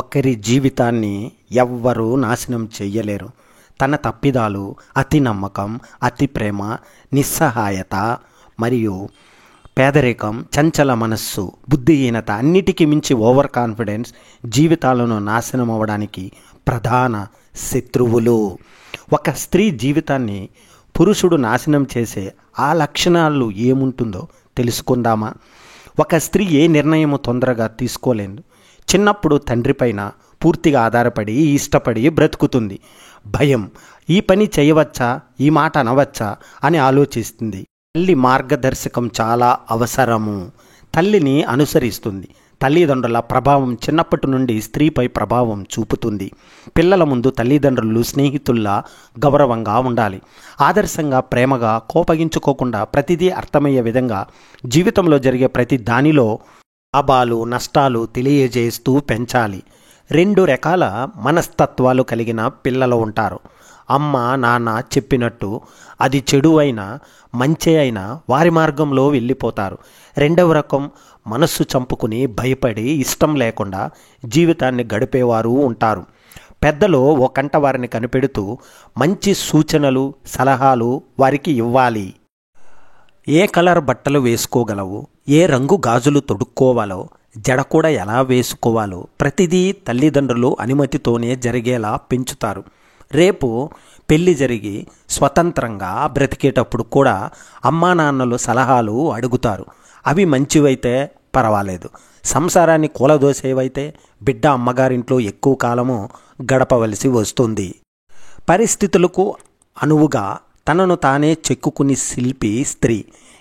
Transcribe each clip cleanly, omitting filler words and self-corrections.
ఒకరి జీవితాన్ని ఎవ్వరూ నాశనం చెయ్యలేరు. తన తప్పిదాలు, అతి నమ్మకం, అతి ప్రేమ, నిస్సహాయత మరియు పేదరికం, చంచల మనస్సు, బుద్ధిహీనత, అన్నిటికీ మించి ఓవర్ కాన్ఫిడెన్స్ జీవితాలను నాశనం అవ్వడానికి ప్రధాన శత్రువులు. ఒక స్త్రీ జీవితాన్ని పురుషుడు నాశనం చేసే ఆ లక్షణాలు ఏముంటుందో తెలుసుకుందామా? ఒక స్త్రీ ఏ నిర్ణయము తొందరగా తీసుకోలేదు. చిన్నప్పుడు తండ్రిపైన పూర్తిగా ఆధారపడి ఇష్టపడి బ్రతుకుతుంది. భయం, ఈ పని చేయవచ్చా, ఈ మాట అనవచ్చా అని ఆలోచిస్తుంది. తల్లి మార్గదర్శకం చాలా అవసరము. తల్లిని అనుసరిస్తుంది. తల్లిదండ్రుల ప్రభావం చిన్నప్పటి నుండి స్త్రీపై ప్రభావం చూపుతుంది. పిల్లల ముందు తల్లిదండ్రులు స్నేహితుల్లా గౌరవంగా ఉండాలి. ఆదర్శంగా, ప్రేమగా, కోపగించుకోకుండా ప్రతిదీ అర్థమయ్యే విధంగా జీవితంలో జరిగే ప్రతి దానిలో లాభాలు నష్టాలు తెలియజేస్తూ పెంచాలి. 2 రకాల మనస్తత్వాలు కలిగిన పిల్లలు ఉంటారు. అమ్మ నాన్న చెప్పినట్టు అది చెడు అయినా మంచి అయినా వారి మార్గంలో వెళ్ళిపోతారు. 2వ రకం మనస్సు చంపుకుని భయపడి ఇష్టం లేకుండా జీవితాన్ని గడిపేవారు ఉంటారు. పెద్దలు ఓ కంట వారిని కనిపెడుతూ మంచి సూచనలు సలహాలు వారికి ఇవ్వాలి. ఏ కలర్ బట్టలు వేసుకోగలవు, ఏ రంగు గాజులు తొడుక్కోవాలో, జడ కూడా ఎలా వేసుకోవాలో ప్రతిదీ తల్లిదండ్రులు అనుమతితోనే జరిగేలా పెంచుతారు. రేపు పెళ్లి జరిగి స్వతంత్రంగా బ్రతికేటప్పుడు కూడా అమ్మా నాన్నలు సలహాలు అడుగుతారు. అవి మంచివైతే పర్వాలేదు. సంసారాన్ని కూలదోసేవైతే బిడ్డ అమ్మగారింట్లో ఎక్కువ కాలము గడపవలసి వస్తుంది. పరిస్థితులకు అనువుగా తనను తానే చెక్కుకుని శిల్పి స్త్రీ.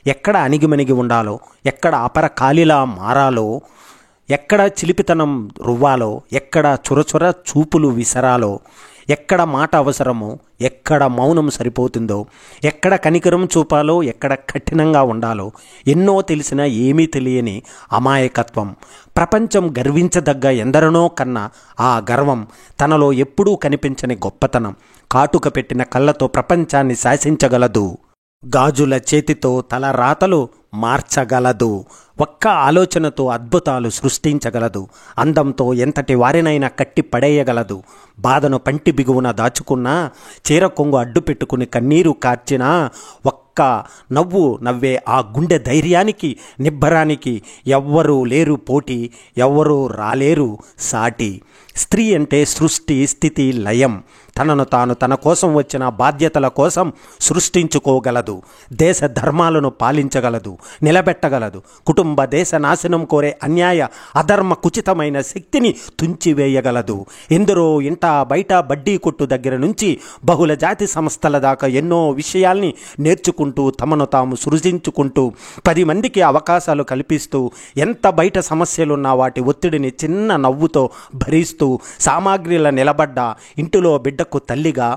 ఎక్కడ అణిగిమణిగి ఉండాలో, ఎక్కడ అపర కాలిలా మారాలో, ఎక్కడ చిలిపితనం రువ్వాలో, ఎక్కడ చురచుర చూపులు విసరాలో, ఎక్కడ మాట అవసరమో, ఎక్కడ మౌనం సరిపోతుందో, ఎక్కడ కనికరం చూపాలో, ఎక్కడ కఠినంగా ఉండాలో ఎన్నో తెలిసినా ఏమీ తెలియని అమాయకత్వం. ప్రపంచం గర్వించదగ్గ ఎందరినో కన్నా ఆ గర్వం, తనలో ఎప్పుడూ కనిపించని గొప్పతనం కాటుక పెట్టిన కళ్ళతో ప్రపంచాన్ని శాసించగలదు. గాజుల చేతితో తల రాతలు మార్చగలదు. ఒక్క ఆలోచనతో అద్భుతాలు సృష్టించగలదు. అందంతో ఎంతటి వారినైనా కట్టి పడేయగలదు. బాధను పంటి బిగువున దాచుకున్నా, చీర కొంగు అడ్డు పెట్టుకుని కన్నీరు కార్చినా, ఒక్క నవ్వు నవ్వే ఆ గుండె ధైర్యానికి నిబ్బరానికి ఎవ్వరూ లేరు పోటీ, ఎవ్వరూ రాలేరు సాటి. స్త్రీ అంటే సృష్టి స్థితి లయం. తనను తాను తన కోసం వచ్చిన బాధ్యతల కోసం సృష్టించుకోగలదు. దేశ ధర్మాలను పాలించగలదు, నిలబెట్టగలదు. కుటుంబ దేశ నాశనం కోరే అన్యాయ అధర్మ కుచితమైన శక్తిని తుంచివేయగలదు. ఎందరో ఇంట బయట బడ్డీ కొట్టు దగ్గర నుంచి బహుళ జాతి సంస్థల దాకా ఎన్నో విషయాల్ని నేర్చుకుంటూ తమను తాము సృజించుకుంటూ 10 మందికి అవకాశాలు కల్పిస్తూ ఎంత బయట సమస్యలున్నా వాటి ఒత్తిడిని చిన్న నవ్వుతో భరిస్తూ సామాగ్రిల నిలబడ్డ ఇంటిలో బిడ్డకు తల్లిగా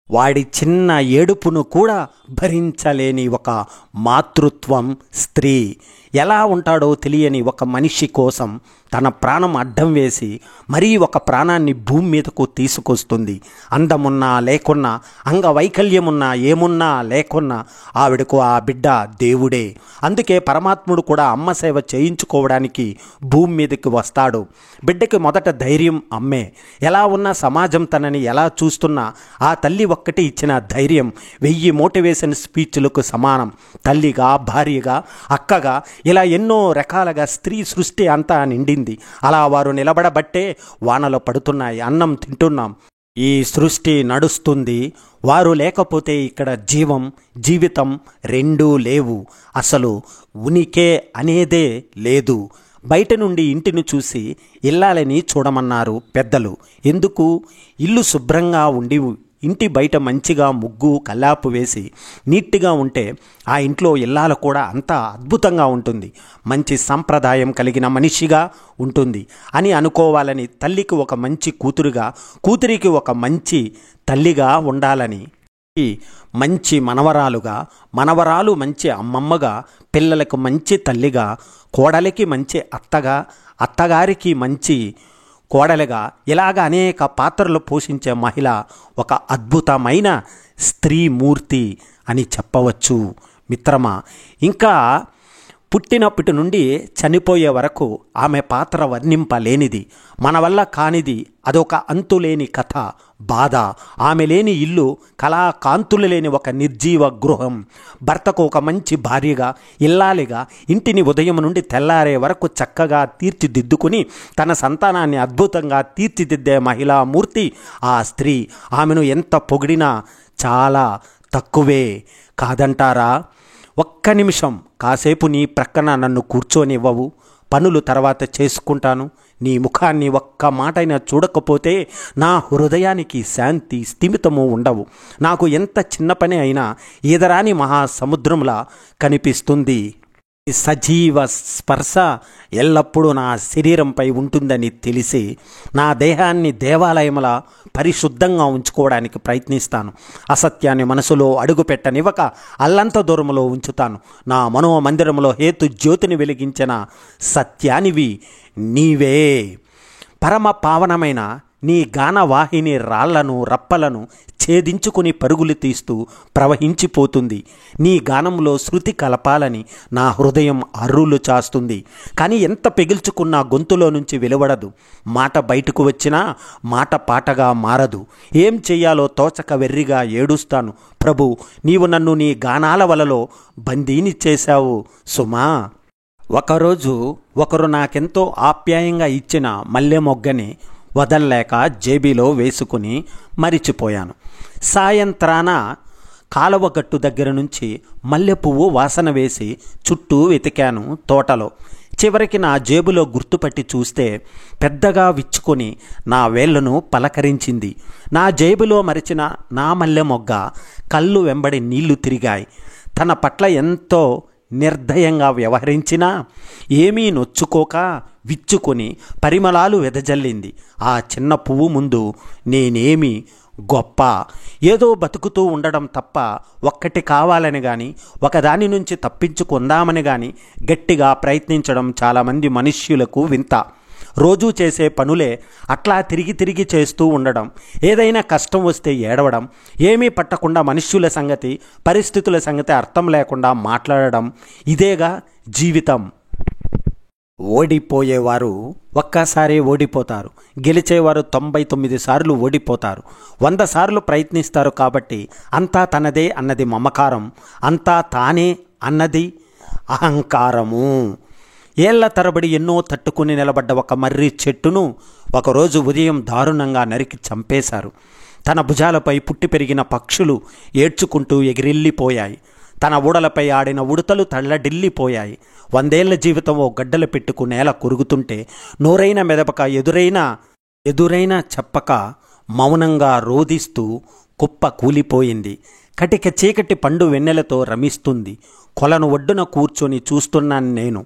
వాడి చిన్న ఏడుపును కూడా భరించలేని ఒక మాతృత్వం స్త్రీ. ఎలా ఉంటాడో తెలియని ఒక మనిషి కోసం తన ప్రాణం అడ్డం వేసి మరీ ఒక ప్రాణాన్ని భూమి మీదకు తీసుకొస్తుంది. అందమున్నా లేకున్నా, అంగవైకల్యమున్నా ఏమున్నా లేకున్నా ఆవిడకు ఆ బిడ్డ దేవుడే. అందుకే పరమాత్ముడు కూడా అమ్మ సేవ చేయించుకోవడానికి భూమి మీదకి వస్తాడు. బిడ్డకి మొదట ధైర్యం అమ్మే. ఎలా ఉన్నా సమాజం తనని ఎలా చూస్తున్నా ఆ తల్లి ఒక్కటి ఇచ్చిన ధైర్యం 1000 మోటివేషన్ స్పీచ్లకు సమానం. తల్లిగా, భార్యగా, అక్కగా ఇలా ఎన్నో రకాలుగా స్త్రీ సృష్టి అంతా నిండింది. అలా వారు నిలబడబట్టే వానలు పడుతున్నాయి, అన్నం తింటున్నాం, ఈ సృష్టి నడుస్తుంది. వారు లేకపోతే ఇక్కడ జీవితం రెండూ లేవు. అసలు ఉనికే అనేదే లేదు. బయట నుండి ఇంటిని చూసి ఇల్లాలని చూడమన్నారు పెద్దలు. ఎందుకు? ఇల్లు శుభ్రంగా ఉండి ఇంటి బయట మంచిగా ముగ్గు కల్లాపు వేసి నీట్గా ఉంటే ఆ ఇంట్లో ఇల్లాలు కూడా అంత అద్భుతంగా ఉంటుంది. మంచి సంప్రదాయం కలిగిన మనిషిగా ఉంటుంది అని అనుకోవాలని, తల్లికి ఒక మంచి కూతురుగా, కూతురికి ఒక మంచి తల్లిగా ఉండాలని, మంచి మనవరాలుగా, మనవరాలు మంచి అమ్మమ్మగా, పిల్లలకు మంచి తల్లిగా, కోడలికి మంచి అత్తగా, అత్తగారికి మంచి కోడలుగా, ఇలాగ అనేక పాత్రలు పోషించే మహిళ ఒక అద్భుతమైన స్త్రీమూర్తి అని చెప్పవచ్చు మిత్రమా. ఇంకా పుట్టినప్పటి నుండి చనిపోయే వరకు ఆమె పాత్ర వర్ణింపలేనిది. మన వల్ల కానిది. అదొక అంతులేని కథ, బాధ. ఆమె లేని ఇల్లు కళాకాంతులు లేని ఒక నిర్జీవ గృహం. భర్తకు ఒక మంచి భార్యగా, ఇల్లాలిగా ఇంటిని ఉదయం నుండి తెల్లారే వరకు చక్కగా తీర్చిదిద్దుకుని తన సంతానాన్ని అద్భుతంగా తీర్చిదిద్దే మహిళామూర్తి ఆ స్త్రీ. ఆమెను ఎంత పొగిడినా చాలా తక్కువే కాదంటారా? ఒక్క నిమిషం కాసేపు నీ ప్రక్కన నన్ను కూర్చోనివ్వవు? పనులు తర్వాత చేసుకుంటాను. నీ ముఖాన్ని ఒక్క మాటైనా చూడకపోతే నా హృదయానికి శాంతి స్థిమితము ఉండవు. నాకు ఎంత చిన్న పని అయినా ఈదరాని మహాసముద్రంలా కనిపిస్తుంది. సజీవ స్పర్శ ఎల్లప్పుడూ నా శరీరంపై ఉంటుందని తెలిసి నా దేహాన్ని దేవాలయంలా పరిశుద్ధంగా ఉంచుకోవడానికి ప్రయత్నిస్తాను. అసత్యాన్ని మనసులో అడుగు పెట్టనివ్వక అల్లంత దూరంలో ఉంచుతాను. నా మనోమందిరంలో హేతు జ్యోతిని వెలిగించిన సత్యానివి నీవే. పరమ పావనమైన నీ గానవాహిని రాళ్లను రప్పలను ఛేదించుకుని పరుగులు తీస్తూ ప్రవహించిపోతుంది. నీ గానంలో శృతి కలపాలని నా హృదయం అర్రులు చాస్తుంది. కానీ ఎంత పెగిల్చుకున్నా గొంతులో నుంచి వెలువడదు. మాట బయటకు వచ్చినా మాట పాటగా మారదు. ఏం చెయ్యాలో తోచక వెర్రిగా ఏడుస్తాను. ప్రభు, నీవు నన్ను నీ గానాల వలలో బందీని చేశావు సుమా. ఒకరోజు ఒకరు నాకెంతో ఆప్యాయంగా ఇచ్చిన మల్లె మొగ్గని వదల్లేక జేబీలో వేసుకుని మరిచిపోయాను. సాయంత్రాన కాలువగట్టు దగ్గర నుంచి మల్లెపువ్వు వాసన వేసి చుట్టూ వెతికాను తోటలో. చివరికి నా జేబులో గుర్తుపట్టి చూస్తే పెద్దగా విచ్చుకొని నా వేళ్లను పలకరించింది. నా జేబులో మరిచిన నా మల్లె మొగ్గ కళ్ళు వెంబడి నీళ్లు తిరిగాయి. తన పట్ల ఎంతో నిర్దయంగా వ్యవహరించినా ఏమీ నొచ్చుకోక విచ్చుకొని పరిమళాలు వెదజల్లింది. ఆ చిన్న పువ్వు ముందు నేనేమి గొప్ప? ఏదో బతుకుతూ ఉండడం తప్ప ఒక్కటి కావాలని కానీ ఒకదాని నుంచి తప్పించుకుందామని కానీ గట్టిగా ప్రయత్నించడం చాలామంది మనుష్యులకు వింత. రోజూ చేసే పనులే అట్లా తిరిగి తిరిగి చేస్తూ ఉండడం, ఏదైనా కష్టం వస్తే ఏడవడం, ఏమీ పట్టకుండా మనుష్యుల సంగతి పరిస్థితుల సంగతి అర్థం లేకుండా మాట్లాడడం, ఇదేగా జీవితం. ఓడిపోయేవారు ఒక్కసారి ఓడిపోతారు. గెలిచేవారు 99 సార్లు ఓడిపోతారు. 100 సార్లు ప్రయత్నిస్తారు. కాబట్టి అంతా తనదే అన్నది మమకారం, అంతా తానే అన్నది అహంకారము. ఏళ్ల తరబడి ఎన్నో తట్టుకుని నిలబడ్డ ఒక మర్రి చెట్టును ఒకరోజు ఉదయం దారుణంగా నరికి చంపేశారు. తన భుజాలపై పుట్టి పెరిగిన పక్షులు ఏడ్చుకుంటూ ఎగిరెళ్ళిపోయాయి. తన ఊడలపై ఆడిన ఉడతలు తళ్ళడిల్లిపోయాయి. 100 ఏళ్ల జీవితం ఓ గడ్డలు పెట్టుకు నేల కొరుగుతుంటే నోరైన మెదపక ఎదురైనా చెప్పక మౌనంగా రోదిస్తూ కుప్ప కూలిపోయింది. కటిక చీకటి పండు వెన్నెలతో రమిస్తుంది. కొలను ఒడ్డున కూర్చొని చూస్తున్నాను నేను.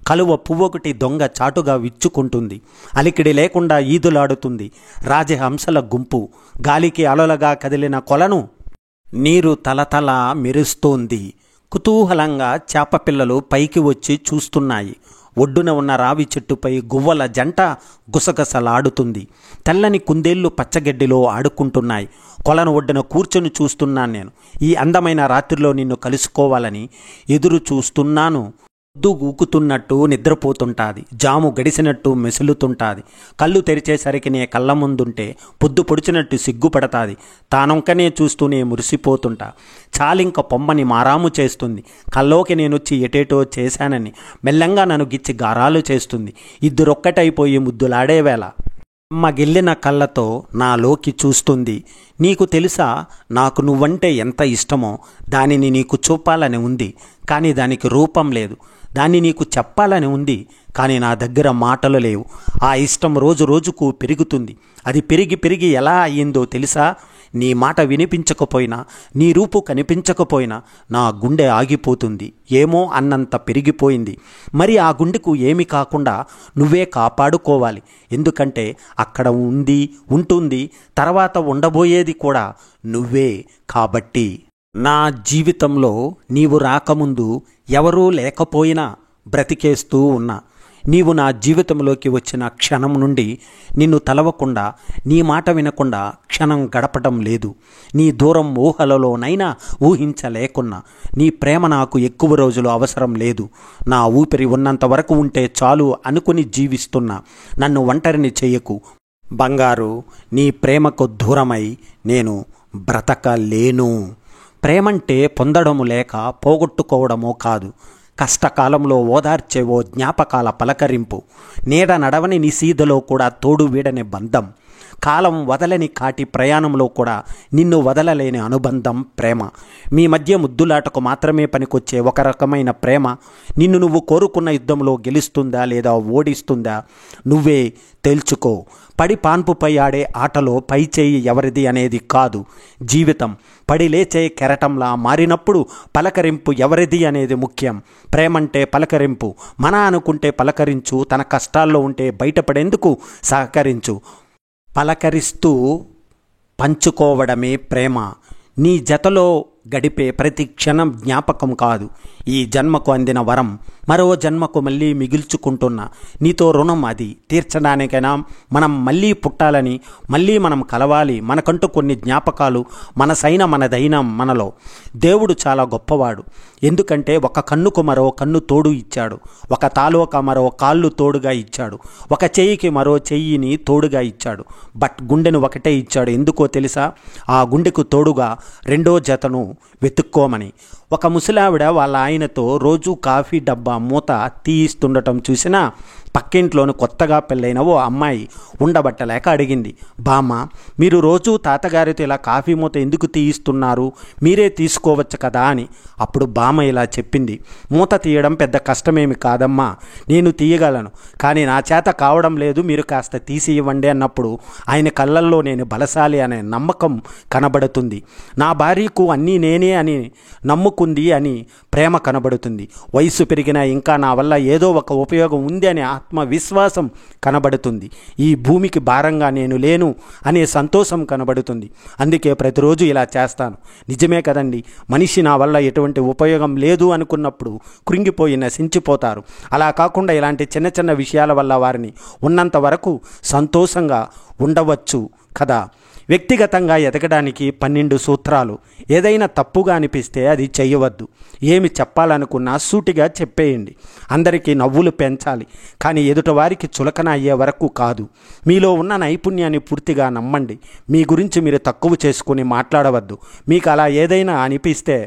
కలువ పువ్వొకటి దొంగ చాటుగా విచ్చుకుంటుంది. అలికిడి లేకుండా ఈదులాడుతుంది రాజహంసల గుంపు. గాలికి అలలుగా కదిలిన కొలను నీరు తలతల మెరుస్తోంది. కుతూహలంగా చేపపిల్లలు పైకి వచ్చి చూస్తున్నాయి. ఒడ్డున ఉన్న రావి చెట్టుపై గువ్వల జంట గుసగసలాడుతుంది. తెల్లని కుందేళ్లు పచ్చగడ్డిలో ఆడుకుంటున్నాయి. కొలను ఒడ్డున కూర్చొని చూస్తున్నాను నేను. ఈ అందమైన రాత్రిలో నిన్ను కలుసుకోవాలని ఎదురు చూస్తున్నాను. పొద్దు గూకుతున్నట్టు నిద్రపోతుంటాది. జాము గడిసినట్టు మెసులుతుంటాది. కళ్ళు తెరిచేసరికి నే కళ్ళ ముందుంటే పొద్దు పొడిచినట్టు సిగ్గుపడతాది. తానొంకనే చూస్తూనే మురిసిపోతుంటా. చాలింక పొమ్మని మారాము చేస్తుంది. కల్లోకి నేనొచ్చి ఎటేటో చేశానని మెల్లంగా నన్ను గిచ్చి గారాలు చేస్తుంది. ఇద్దరొక్కటైపోయి ముద్దులాడేవేళ మగిల్లిన కళ్ళతో నాలోకి చూస్తుంది. నీకు తెలుసా, నాకు నువ్వంటే ఎంత ఇష్టమో. దానిని నీకు చూపాలని ఉంది, కానీ దానికి రూపం లేదు. దాన్ని నీకు చెప్పాలని ఉంది, కానీ నా దగ్గర మాటలు లేవు. ఆ ఇష్టం రోజు రోజుకు పెరుగుతుంది. అది పెరిగి పెరిగి ఎలా అయ్యిందో తెలుసా? నీ మాట వినిపించకపోయినా, నీ రూపు కనిపించకపోయినా నా గుండె ఆగిపోతుంది. ఏమో అన్నంత పెరిగిపోయింది. మరి ఆ గుండెకు ఏమి కాకుండా నువ్వే కాపాడుకోవాలి. ఎందుకంటే అక్కడ ఉంటుంది, తర్వాత ఉండబోయేది కూడా నువ్వే కాబట్టి. నా జీవితంలో నీవు రాకముందు ఎవరూ లేకపోయినా బ్రతికేస్తూ ఉన్నా. నీవు నా జీవితంలోకి వచ్చిన క్షణం నుండి నిన్ను తలవకుండా, నీ మాట వినకుండా క్షణం గడపటం లేదు. నీ దూరం ఊహలలోనైనా ఊహించలేకున్నా నీ ప్రేమ నాకు ఎక్కువ రోజులు అవసరం లేదు. నా ఊపిరి ఉన్నంత వరకు ఉంటే చాలు అనుకుని జీవిస్తున్నా. నన్ను ఒంటరిని చెయ్యకు బంగారు. నీ ప్రేమకు దూరమై నేను బ్రతకలేను. ప్రేమంటే పొందడము లేక పోగొట్టుకోవడమో కాదు. కష్టకాలంలో ఓదార్చేవో జ్ఞాపకాల పలకరింపు. నీడ నడవని నిశీధలో కూడా తోడు వీడని బంధం. కాలం వదలని కాటి ప్రయాణంలో కూడా నిన్ను వదలలేని అనుబంధం ప్రేమ. మీ మధ్య ముద్దులాటకు మాత్రమే పనికొచ్చే ఒక రకమైన ప్రేమ నిన్ను నువ్వు కోరుకున్న యుద్ధంలో గెలుస్తుందా లేదా ఓడిస్తుందా నువ్వే తేల్చుకో. పడి పాన్పుపై ఆడే ఆటలో పై చేయి ఎవరిది అనేది కాదు. జీవితం పడి లేచే కెరటంలా మారినప్పుడు పలకరింపు ఎవరిది అనేది ముఖ్యం. ప్రేమంటే పలకరింపు. మన అనుకుంటే పలకరించు. తన కష్టాల్లో ఉంటే బయటపడేందుకు సహకరించు. పలకరిస్తూ పంచుకోవడమే ప్రేమ. నీ జతలో గడిపే ప్రతి క్షణం జ్ఞాపకం కాదు, ఈ జన్మకు అందిన వరం. మరో జన్మకు మళ్ళీ మిగిల్చుకుంటున్న నీతో రుణం. అది తీర్చడానికైనా మనం మళ్ళీ పుట్టాలని, మళ్ళీ మనం కలవాలి. మనకంటూ కొన్ని జ్ఞాపకాలు మనదైన మనలో. దేవుడు చాలా గొప్పవాడు. ఎందుకంటే ఒక కన్నుకు మరో కన్ను తోడు ఇచ్చాడు. ఒక తాలోక మరో కాళ్ళు తోడుగా ఇచ్చాడు. ఒక చెయ్యికి మరో చెయ్యిని తోడుగా ఇచ్చాడు. బట్ గుండెను ఒకటే ఇచ్చాడు. ఎందుకో తెలుసా? ఆ గుండెకు తోడుగా రెండో జతను వెతుక్కోమని. ఒక ముసలావిడ వాళ్ళ ఆయనతో రోజు కాఫీ డబ్బా మూత తీయిస్తుండటం చూసినా పక్కింట్లోని కొత్తగా పెళ్ళైన ఓ అమ్మాయి ఉండబట్టలేక అడిగింది, బామ్మ, మీరు రోజు తాతగారితో ఇలా కాఫీ మూత ఎందుకు తీయిస్తున్నారు? మీరే తీసుకోవచ్చు కదా అని. అప్పుడు బామ్మ ఇలా చెప్పింది, మూత తీయడం పెద్ద కష్టమేమి కాదమ్మా, నేను తీయగలను, కానీ నా చేత కావడం లేదు, మీరు కాస్త తీసి ఇవ్వండి అన్నప్పుడు ఆయన కళ్ళల్లో నేను బలశాలి అనే నమ్మకం కనబడుతుంది. నా భార్యకు అన్నీ నేనే అని నమ్ముకుంది అని ప్రేమ కనబడుతుంది. వయసు పెరిగినా ఇంకా నా వల్ల ఏదో ఒక ఉపయోగం ఉంది అనే ఆత్మవిశ్వాసం కనబడుతుంది. ఈ భూమికి భారంగా నేను లేను అనే సంతోషం కనబడుతుంది. అందుకే ప్రతిరోజు ఇలా చేస్తాను. నిజమే కదండి, మనిషి నా వల్ల ఎటువంటి ఉపయోగం లేదు అనుకున్నప్పుడు కృంగిపోయి నశించిపోతారు. అలా కాకుండా ఇలాంటి చిన్న చిన్న విషయాల వల్ల వారిని ఉన్నంత వరకు సంతోషంగా ఉండవచ్చు కదా. వ్యక్తిగతంగా ఎదగడానికి 12 సూత్రాలు. ఏదైనా తప్పుగా అనిపిస్తే అది చేయవద్దు. ఏమి చెప్పాలనుకున్నా సూటిగా చెప్పేయండి. అందరికీ నవ్వులు పెంచాలి, కానీ ఎదుటివారికి చులకన అయ్యే వరకు కాదు. మీలో ఉన్న నైపుణ్యాన్ని పూర్తిగా నమ్మండి. మీ గురించి మీరు తక్కువ చేసుకుని మాట్లాడవద్దు. మీకు అలా ఏదైనా అనిపిస్తే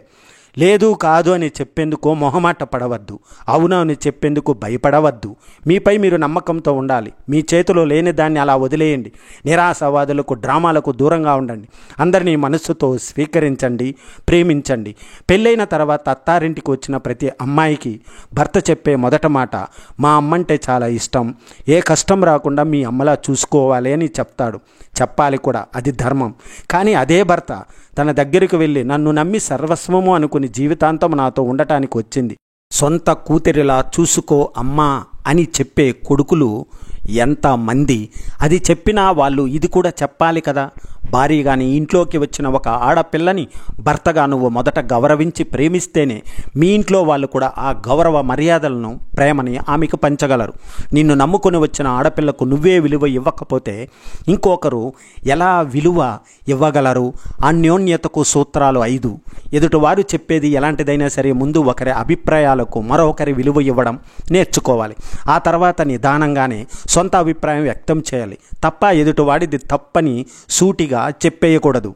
లేదు కాదు అని చెప్పేందుకు మొహమాట పడవద్దు. అవును అని చెప్పేందుకు భయపడవద్దు. మీపై మీరు నమ్మకంతో ఉండాలి. మీ చేతిలో లేని దాన్ని అలా వదిలేయండి. నిరాశవాదులకు, డ్రామాలకు దూరంగా ఉండండి. అందరినీ మనస్సుతో స్వీకరించండి, ప్రేమించండి. పెళ్ళైన తర్వాత అత్తారింటికి వచ్చిన ప్రతి అమ్మాయికి భర్త చెప్పే మొదట మాట, మా అమ్మంటే చాలా ఇష్టం, ఏ కష్టం రాకుండా మీ అమ్మలా చూసుకోవాలి అని చెప్తాడు. చెప్పాలి కూడా, అది ధర్మం. కానీ అదే భర్త తన దగ్గరికి వెళ్ళి నన్ను నమ్మి సర్వస్వము అనుకుని జీవితాంతం నాతో ఉండటానికి వచ్చింది, సొంత కూతురిలా చూసుకో అమ్మా అని చెప్పే కొడుకులు ఎంతమంది? అది చెప్పినా వాళ్ళు ఇది కూడా చెప్పాలి కదా. భార్య కానీ ఇంట్లోకి వచ్చిన ఒక ఆడపిల్లని భర్తగా నువ్వు మొదట గౌరవించి ప్రేమిస్తేనే మీ ఇంట్లో వాళ్ళు కూడా ఆ గౌరవ మర్యాదలను, ప్రేమని ఆమెకు పంచగలరు. నిన్ను నమ్ముకొని వచ్చిన ఆడపిల్లకు నువ్వే విలువ ఇవ్వకపోతే ఇంకొకరు ఎలా విలువ ఇవ్వగలరు? అన్యోన్యతకు సూత్రాలు 5. ఎదుటివారు చెప్పేది ఎలాంటిదైనా సరే ముందు ఒకరి అభిప్రాయాలకు మరొకరి విలువ ఇవ్వడం నేర్చుకోవాలి. ఆ తర్వాత నిదానంగానే సొంత అభిప్రాయం వ్యక్తం చేయాలి తప్ప ఎదుటివాడిది తప్పని సూటిగా చెప్పేయకూడదు.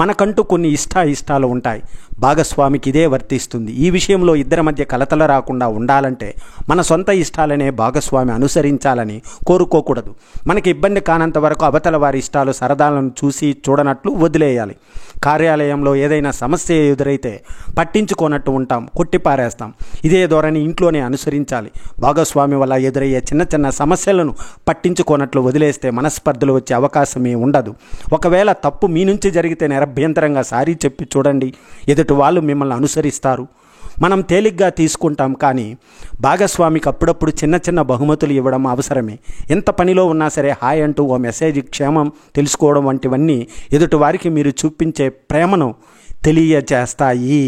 మనకంటూ కొన్ని ఇష్టాలు ఉంటాయి. భాగస్వామికి ఇదే వర్తిస్తుంది. ఈ విషయంలో ఇద్దరి మధ్య కలతలు రాకుండా ఉండాలంటే మన సొంత ఇష్టాలనే భాగస్వామి అనుసరించాలని కోరుకోకూడదు. మనకి ఇబ్బంది కానంత వరకు అవతల వారి ఇష్టాలు, సరదాలను చూసి చూడనట్లు వదిలేయాలి. కార్యాలయంలో ఏదైనా సమస్య ఎదురైతే పట్టించుకోనట్టు ఉంటాం, కొట్టిపారేస్తాం. ఇదే ధోరణి ఇంట్లోనే అనుసరించాలి. భాగస్వామి వల్ల ఎదురయ్యే చిన్న చిన్న సమస్యలను పట్టించుకోనట్లు వదిలేస్తే మనస్పర్ధలు వచ్చే అవకాశమే ఉండదు. ఒకవేళ తప్పు మీ నుంచి జరిగితే నిరభ్యంతరంగా సారీ చెప్పి చూడండి. ఎదుటి వాళ్ళు మిమ్మల్ని అనుసరిస్తారు. మనం తేలిగ్గా తీసుకుంటాం, కానీ భాగస్వామికి అప్పుడప్పుడు చిన్న చిన్న బహుమతులు ఇవ్వడం అవసరమే. ఎంత పనిలో ఉన్నా సరే హాయ్ అంటూ ఓ మెసేజ్, క్షేమం తెలుసుకోవడం వంటివన్నీ ఎదుటివారికి మీరు చూపించే ప్రేమను తెలియజేస్తాయి.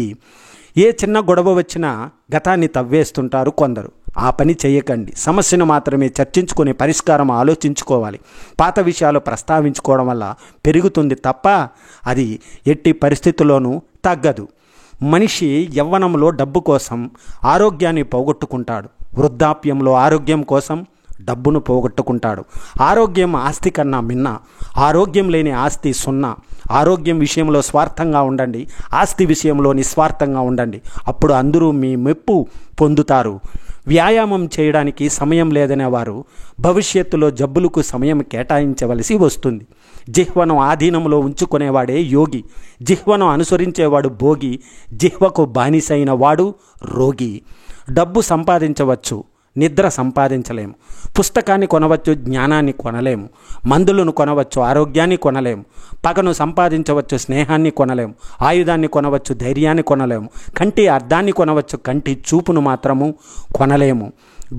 ఏ చిన్న గొడవ వచ్చినా గతాన్ని తవ్వేస్తుంటారు కొందరు. ఆ పని చేయకండి. సమస్యను మాత్రమే చర్చించుకొని పరిష్కారం ఆలోచించుకోవాలి. పాత విషయాలు ప్రస్తావించుకోవడం వల్ల పెరుగుతుంది తప్ప అది ఎట్టి పరిస్థితుల్లోనూ తగ్గదు. మనిషి యవ్వనంలో డబ్బు కోసం ఆరోగ్యాన్ని పోగొట్టుకుంటాడు. వృద్ధాప్యంలో ఆరోగ్యం కోసం డబ్బును పోగొట్టుకుంటాడు. ఆరోగ్యం ఆస్తి కన్నా మిన్న. ఆరోగ్యం లేని ఆస్తి సున్నా. ఆరోగ్యం విషయంలో స్వార్థంగా ఉండండి, ఆస్తి విషయంలో నిస్వార్థంగా ఉండండి. అప్పుడు అందరూ మీ మెప్పు పొందుతారు. వ్యాయామం చేయడానికి సమయం లేదనేవారు భవిష్యత్తులో జబ్బులకు సమయం కేటాయించవలసి వస్తుంది. జిహ్వను ఆధీనంలో ఉంచుకునేవాడే యోగి. జిహ్వను అనుసరించేవాడు భోగి. జిహ్వకు బానిసైన వాడు రోగి. డబ్బు సంపాదించవచ్చు, నిద్ర సంపాదించలేము. పుస్తకాన్ని కొనవచ్చు, జ్ఞానాన్ని కొనలేము. మందులను కొనవచ్చు, ఆరోగ్యాన్ని కొనలేము. పగను సంపాదించవచ్చు, స్నేహాన్ని కొనలేము. ఆయుధాన్ని కొనవచ్చు, ధైర్యాన్ని కొనలేము. కంటి అర్థాన్ని కొనవచ్చు, కంటి చూపును మాత్రము కొనలేము.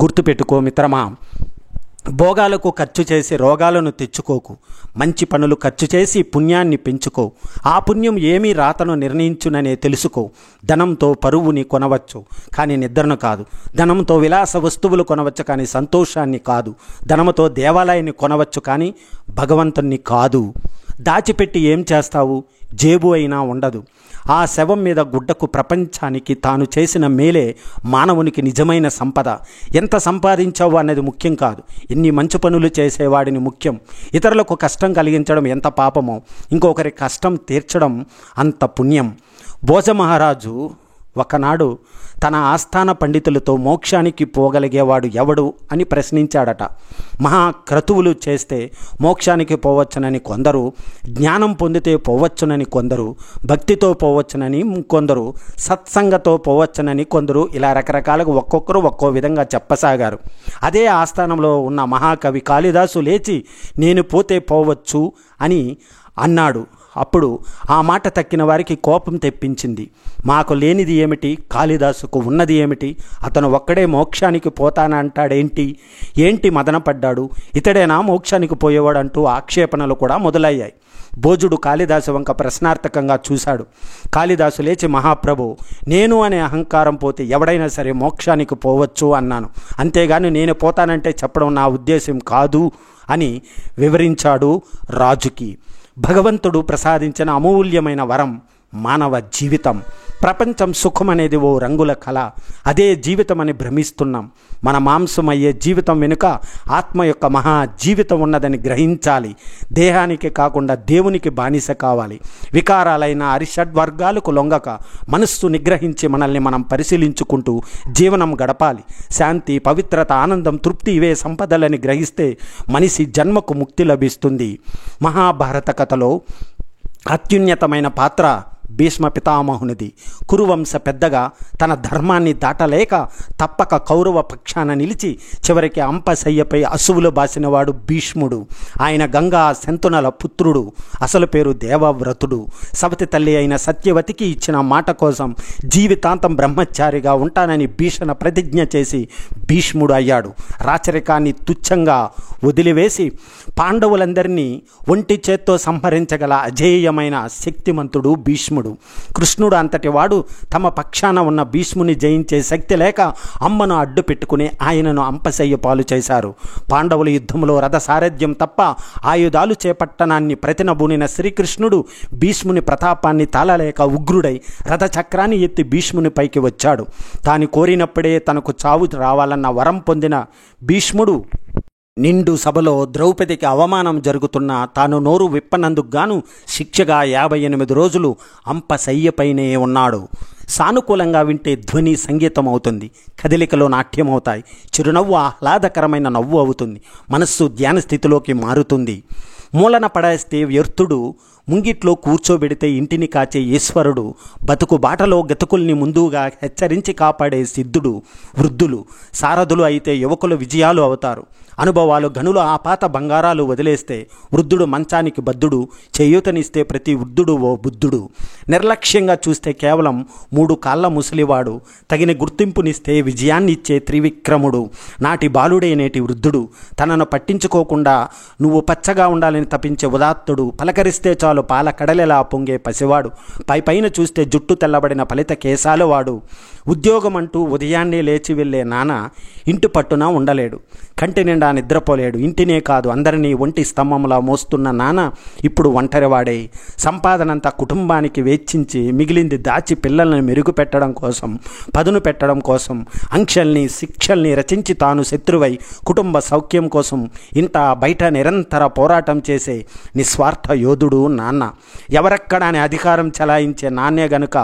గుర్తుపెట్టుకో మిత్రమా, భోగాలకు ఖర్చు చేసి రోగాలను తెచ్చుకోకు. మంచి పనులు ఖర్చు చేసి పుణ్యాన్ని పెంచుకో. ఆ పుణ్యం ఏమీ రాతను నిర్ణయించుననే తెలుసుకో. ధనంతో పరువుని కొనవచ్చు, కానీ నిద్రను కాదు. ధనంతో విలాస వస్తువులు కొనవచ్చు, కానీ సంతోషాన్ని కాదు. ధనంతో దేవాలయాన్ని కొనవచ్చు, కానీ భగవంతుణ్ణి కాదు. దాచిపెట్టి ఏం చేస్తావు? జేబు అయినా ఉండదు. ఆ శవం మీద గుడ్డకు ప్రపంచానికి తాను చేసిన మేలే మానవునికి నిజమైన సంపద. ఎంత సంపాదించావు అన్నది ముఖ్యం కాదు, ఎన్ని మంచి పనులు చేసేవాడిని ముఖ్యం. ఇతరులకు కష్టం కలిగించడం ఎంత పాపమో, ఇంకొకరి కష్టం తీర్చడం అంత పుణ్యం. భోజమహారాజు ఒకనాడు తన ఆస్థాన పండితులతో మోక్షానికి పోగలిగేవాడు ఎవడు అని ప్రశ్నించాడట. మహాక్రతువులు చేస్తే మోక్షానికి పోవచ్చునని కొందరు, జ్ఞానం పొందితే పోవచ్చునని కొందరు, భక్తితో పోవచ్చునని కొందరు, సత్సంగతో పోవచ్చునని కొందరు, ఇలా రకరకాలుగా ఒక్కొక్కరు ఒక్కో విధంగా చెప్పసాగారు. అదే ఆస్థానంలో ఉన్న మహాకవి కాళిదాసు లేచి నేను పోతే పోవచ్చు అని అన్నాడు. అప్పుడు ఆ మాట తక్కిన వారికి కోపం తెప్పించింది. మాకు లేనిది ఏమిటి, కాళిదాసుకు ఉన్నది ఏమిటి? అతను ఒక్కడే మోక్షానికి పోతానంటాడేంటి? ఏంటి మదనపడ్డాడు? ఇతడేనా మోక్షానికి పోయేవాడు అంటూ ఆక్షేపణలు కూడా మొదలయ్యాయి. భోజుడు కాళిదాసు వంక ప్రశ్నార్థకంగా చూశాడు. కాళిదాసు లేచి, మహాప్రభు, నేను అనే అహంకారం పోతే ఎవడైనా సరే మోక్షానికి పోవచ్చు అన్నాను. అంతేగాని నేను పోతానంటే చెప్పడం నా ఉద్దేశం కాదు అని వివరించాడు రాజుకి. భగవంతుడు ప్రసాదించిన అమూల్యమైన వరం మానవ జీవితం. ప్రపంచం సుఖం అనేది ఓ రంగుల కళ, అదే జీవితం అని భ్రమిస్తున్నాం. మన మాంసం అయ్యే జీవితం వెనుక ఆత్మ యొక్క మహా జీవితం ఉన్నదని గ్రహించాలి. దేహానికి కాకుండా దేవునికి బానిస కావాలి. వికారాలైన అరిషడ్వర్గాలకు లొంగక మనస్సు నిగ్రహించి మనల్ని మనం పరిశీలించుకుంటూ జీవనం గడపాలి. శాంతి, పవిత్రత, ఆనందం, తృప్తి ఇవే సంపదలని గ్రహిస్తే మనిషి జన్మకు ముక్తి లభిస్తుంది. మహాభారత కథలో అత్యున్నతమైన పాత్ర భీష్మ పితామహునిది. కురువంశ పెద్దగా తన ధర్మాన్ని దాటలేక తప్పక కౌరవ పక్షాన నిలిచి చివరికి అంపశయ్యపై అసువులు బాసినవాడు భీష్ముడు. ఆయన గంగా శంతునల పుత్రుడు. అసలు పేరు దేవవ్రతుడు. సవతి తల్లి అయిన సత్యవతికి ఇచ్చిన మాట కోసం జీవితాంతం బ్రహ్మచారిగా ఉంటానని భీషణ ప్రతిజ్ఞ చేసి భీష్ముడు అయ్యాడు. రాచరికాన్ని తుచ్చంగా వదిలివేసి పాండవులందరినీ ఒంటి చేత్తో సంహరించగల అజేయమైన శక్తిమంతుడు భీష్ముడు. కృష్ణుడు అంతటి వాడు తమ పక్షాన ఉన్న భీష్ముని జయించే శక్తి లేక అమ్మను అడ్డు పెట్టుకుని ఆయనను అంపశయ్య పాలు చేశారు. పాండవుల యుద్ధంలో రథ సారథ్యం తప్ప ఆయుధాలు చేపట్టనాన్ని ప్రతినబూనిన శ్రీకృష్ణుడు భీష్ముని ప్రతాపాన్ని తాళలేక ఉగ్రుడై రథచక్రాన్ని ఎత్తి భీష్ముని పైకి వచ్చాడు. తాను కోరినప్పుడే తనకు చావు రావాలన్న వరం పొందిన భీష్ముడు నిండు సభలో ద్రౌపదికి అవమానం జరుగుతున్నా తాను నోరు విప్పనందుకు గాను శిక్షగా 58 రోజులు అంపశయ్యపైనే ఉన్నాడు. సానుకూలంగా వింటే ధ్వని సంగీతం అవుతుంది, కదలికలో నాట్యమవుతాయి, చిరునవ్వు ఆహ్లాదకరమైన నవ్వు అవుతుంది, మనస్సు ధ్యాన స్థితిలోకి మారుతుంది. మూలన పడేస్తే వ్యర్థుడు, ముంగిట్లో కూర్చోబెడితే ఇంటిని కాచే ఈశ్వరుడు, బతుకు బాటలో గతుకుల్ని ముందుగా హెచ్చరించి కాపాడే సిద్ధుడు. వృద్ధులు సారథులు అయితే యువకులు విజయాలు అవుతారు. అనుభవాలు గనులు ఆపాత బంగారాలు వదిలేస్తే వృద్ధుడు మంచానికి బద్ధుడు. చేయూతనిస్తే ప్రతి వృద్ధుడు ఓ బుద్ధుడు. నిర్లక్ష్యంగా చూస్తే కేవలం 3 కాళ్ళ ముసలివాడు. తగిన గుర్తింపునిస్తే విజయాన్నిచ్చే త్రివిక్రముడు. నాటి బాలుడే నేటి వృద్ధుడు. తనను పట్టించుకోకుండా నువ్వు పచ్చగా ఉండాలని తప్పించే ఉదాత్తుడు. పలకరిస్తే చాలు చాలు పాల కడలిలా పొంగే పసివాడు, పైన చూస్తే జుట్టు తెల్లబడిన ఫలిత కేశాలు వాడు. ఉద్యోగం అంటూ ఉదయాన్నే లేచి వెళ్ళే నాన్న ఇంటి పట్టున ఉండలేడు, కంటి నిండా నిద్రపోలేడు. ఇంటినే కాదు అందరినీ ఒంటి స్తంభంలా మోస్తున్న నాన్న ఇప్పుడు ఒంటరివాడే. సంపాదనంతా కుటుంబానికి వెచ్చించి మిగిలింది దాచి పిల్లల్ని మెరుగు పెట్టడం కోసం, పదును పెట్టడం కోసం, ఆంక్షల్ని శిక్షల్ని రచించి తాను శత్రువై కుటుంబ సౌఖ్యం కోసం ఇంట బయట నిరంతర పోరాటం చేసే నిస్వార్థ యోధుడు నాన్న. ఎవరెక్కడ అని అధికారం చలాయించే నాన్నే గనుక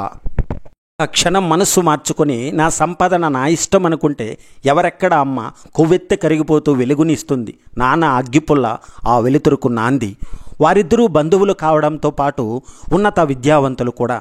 ఆ క్షణం మనస్సు మార్చుకొని నా సంపాదన నా ఇష్టం అనుకుంటే ఎవరెక్కడ అమ్మ కొవ్వెత్తి కరిగిపోతూ వెలుగునిస్తుంది. నాన్న అగ్గిపుల్ల ఆ వెలుతురుకు నాంది. వారిద్దరూ బంధువులు కావడంతో పాటు ఉన్నత విద్యావంతులు కూడా.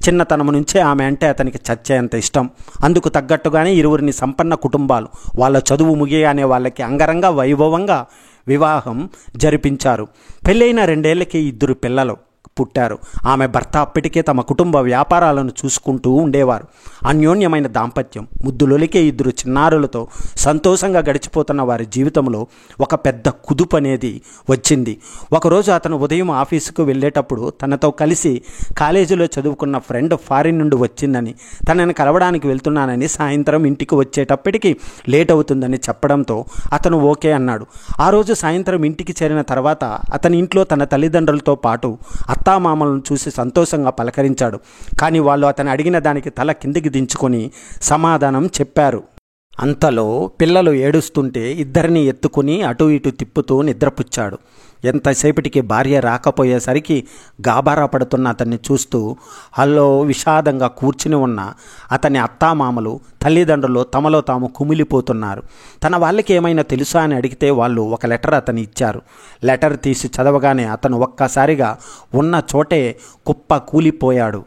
చిన్నతనం నుంచే ఆమె అంటే అతనికి చచ్చేంత ఇష్టం. అందుకు తగ్గట్టుగానే ఇరువురిని సంపన్న కుటుంబాలు వాళ్ళ చదువు ముగియగానే వాళ్ళకి అంగరంగ వైభవంగా వివాహం జరిపించారు. పెళ్ళైన 2 ఏళ్లకి 2 పిల్లలు పుట్టారు. ఆమె భర్త అప్పటికే తమ కుటుంబ వ్యాపారాలను చూసుకుంటూ ఉండేవారు. అన్యోన్యమైన దాంపత్యం, ముద్దులొలికే 2 చిన్నారులతో సంతోషంగా గడిచిపోతున్న వారి జీవితంలో ఒక పెద్ద కుదుపు అనేది వచ్చింది. ఒకరోజు అతను ఉదయం ఆఫీసుకు వెళ్ళేటప్పుడు తనతో కలిసి కాలేజీలో చదువుకున్న ఫ్రెండ్ ఫారిన్ నుండి వచ్చిందని, తనని కలవడానికి వెళ్తున్నానని, సాయంత్రం ఇంటికి వచ్చేటప్పటికి లేట్ అవుతుందని చెప్పడంతో అతను ఓకే అన్నాడు. ఆ రోజు సాయంత్రం ఇంటికి చేరిన తర్వాత అతని ఇంట్లో తన తల్లిదండ్రులతో పాటు అత్తామామలను చూసి సంతోషంగా పలకరించాడు. కానీ వాళ్ళు అతను అడిగిన దానికి తల కిందికి దించుకొని సమాధానం చెప్పారు. అంతలో పిల్లలు ఏడుస్తుంటే ఇద్దరిని ఎత్తుకుని అటు ఇటు తిప్పుతూ నిద్రపుచ్చాడు. ఎంతసేపటికి భార్య రాకపోయేసరికి గాబరా పడుతున్న అతన్ని చూస్తూ హల్లో విషాదంగా కూర్చుని ఉన్న అతని అత్తామామలు తల్లిదండ్రులు తమలో తాము కుమిలిపోతున్నారు. తన వాళ్ళకి ఏమైనా తెలుసా అని అడిగితే వాళ్ళు ఒక లెటర్ అతను ఇచ్చారు. లెటర్ తీసి చదవగానే అతను ఒక్కసారిగా ఉన్న చోటే కుప్ప కూలిపోయాడు.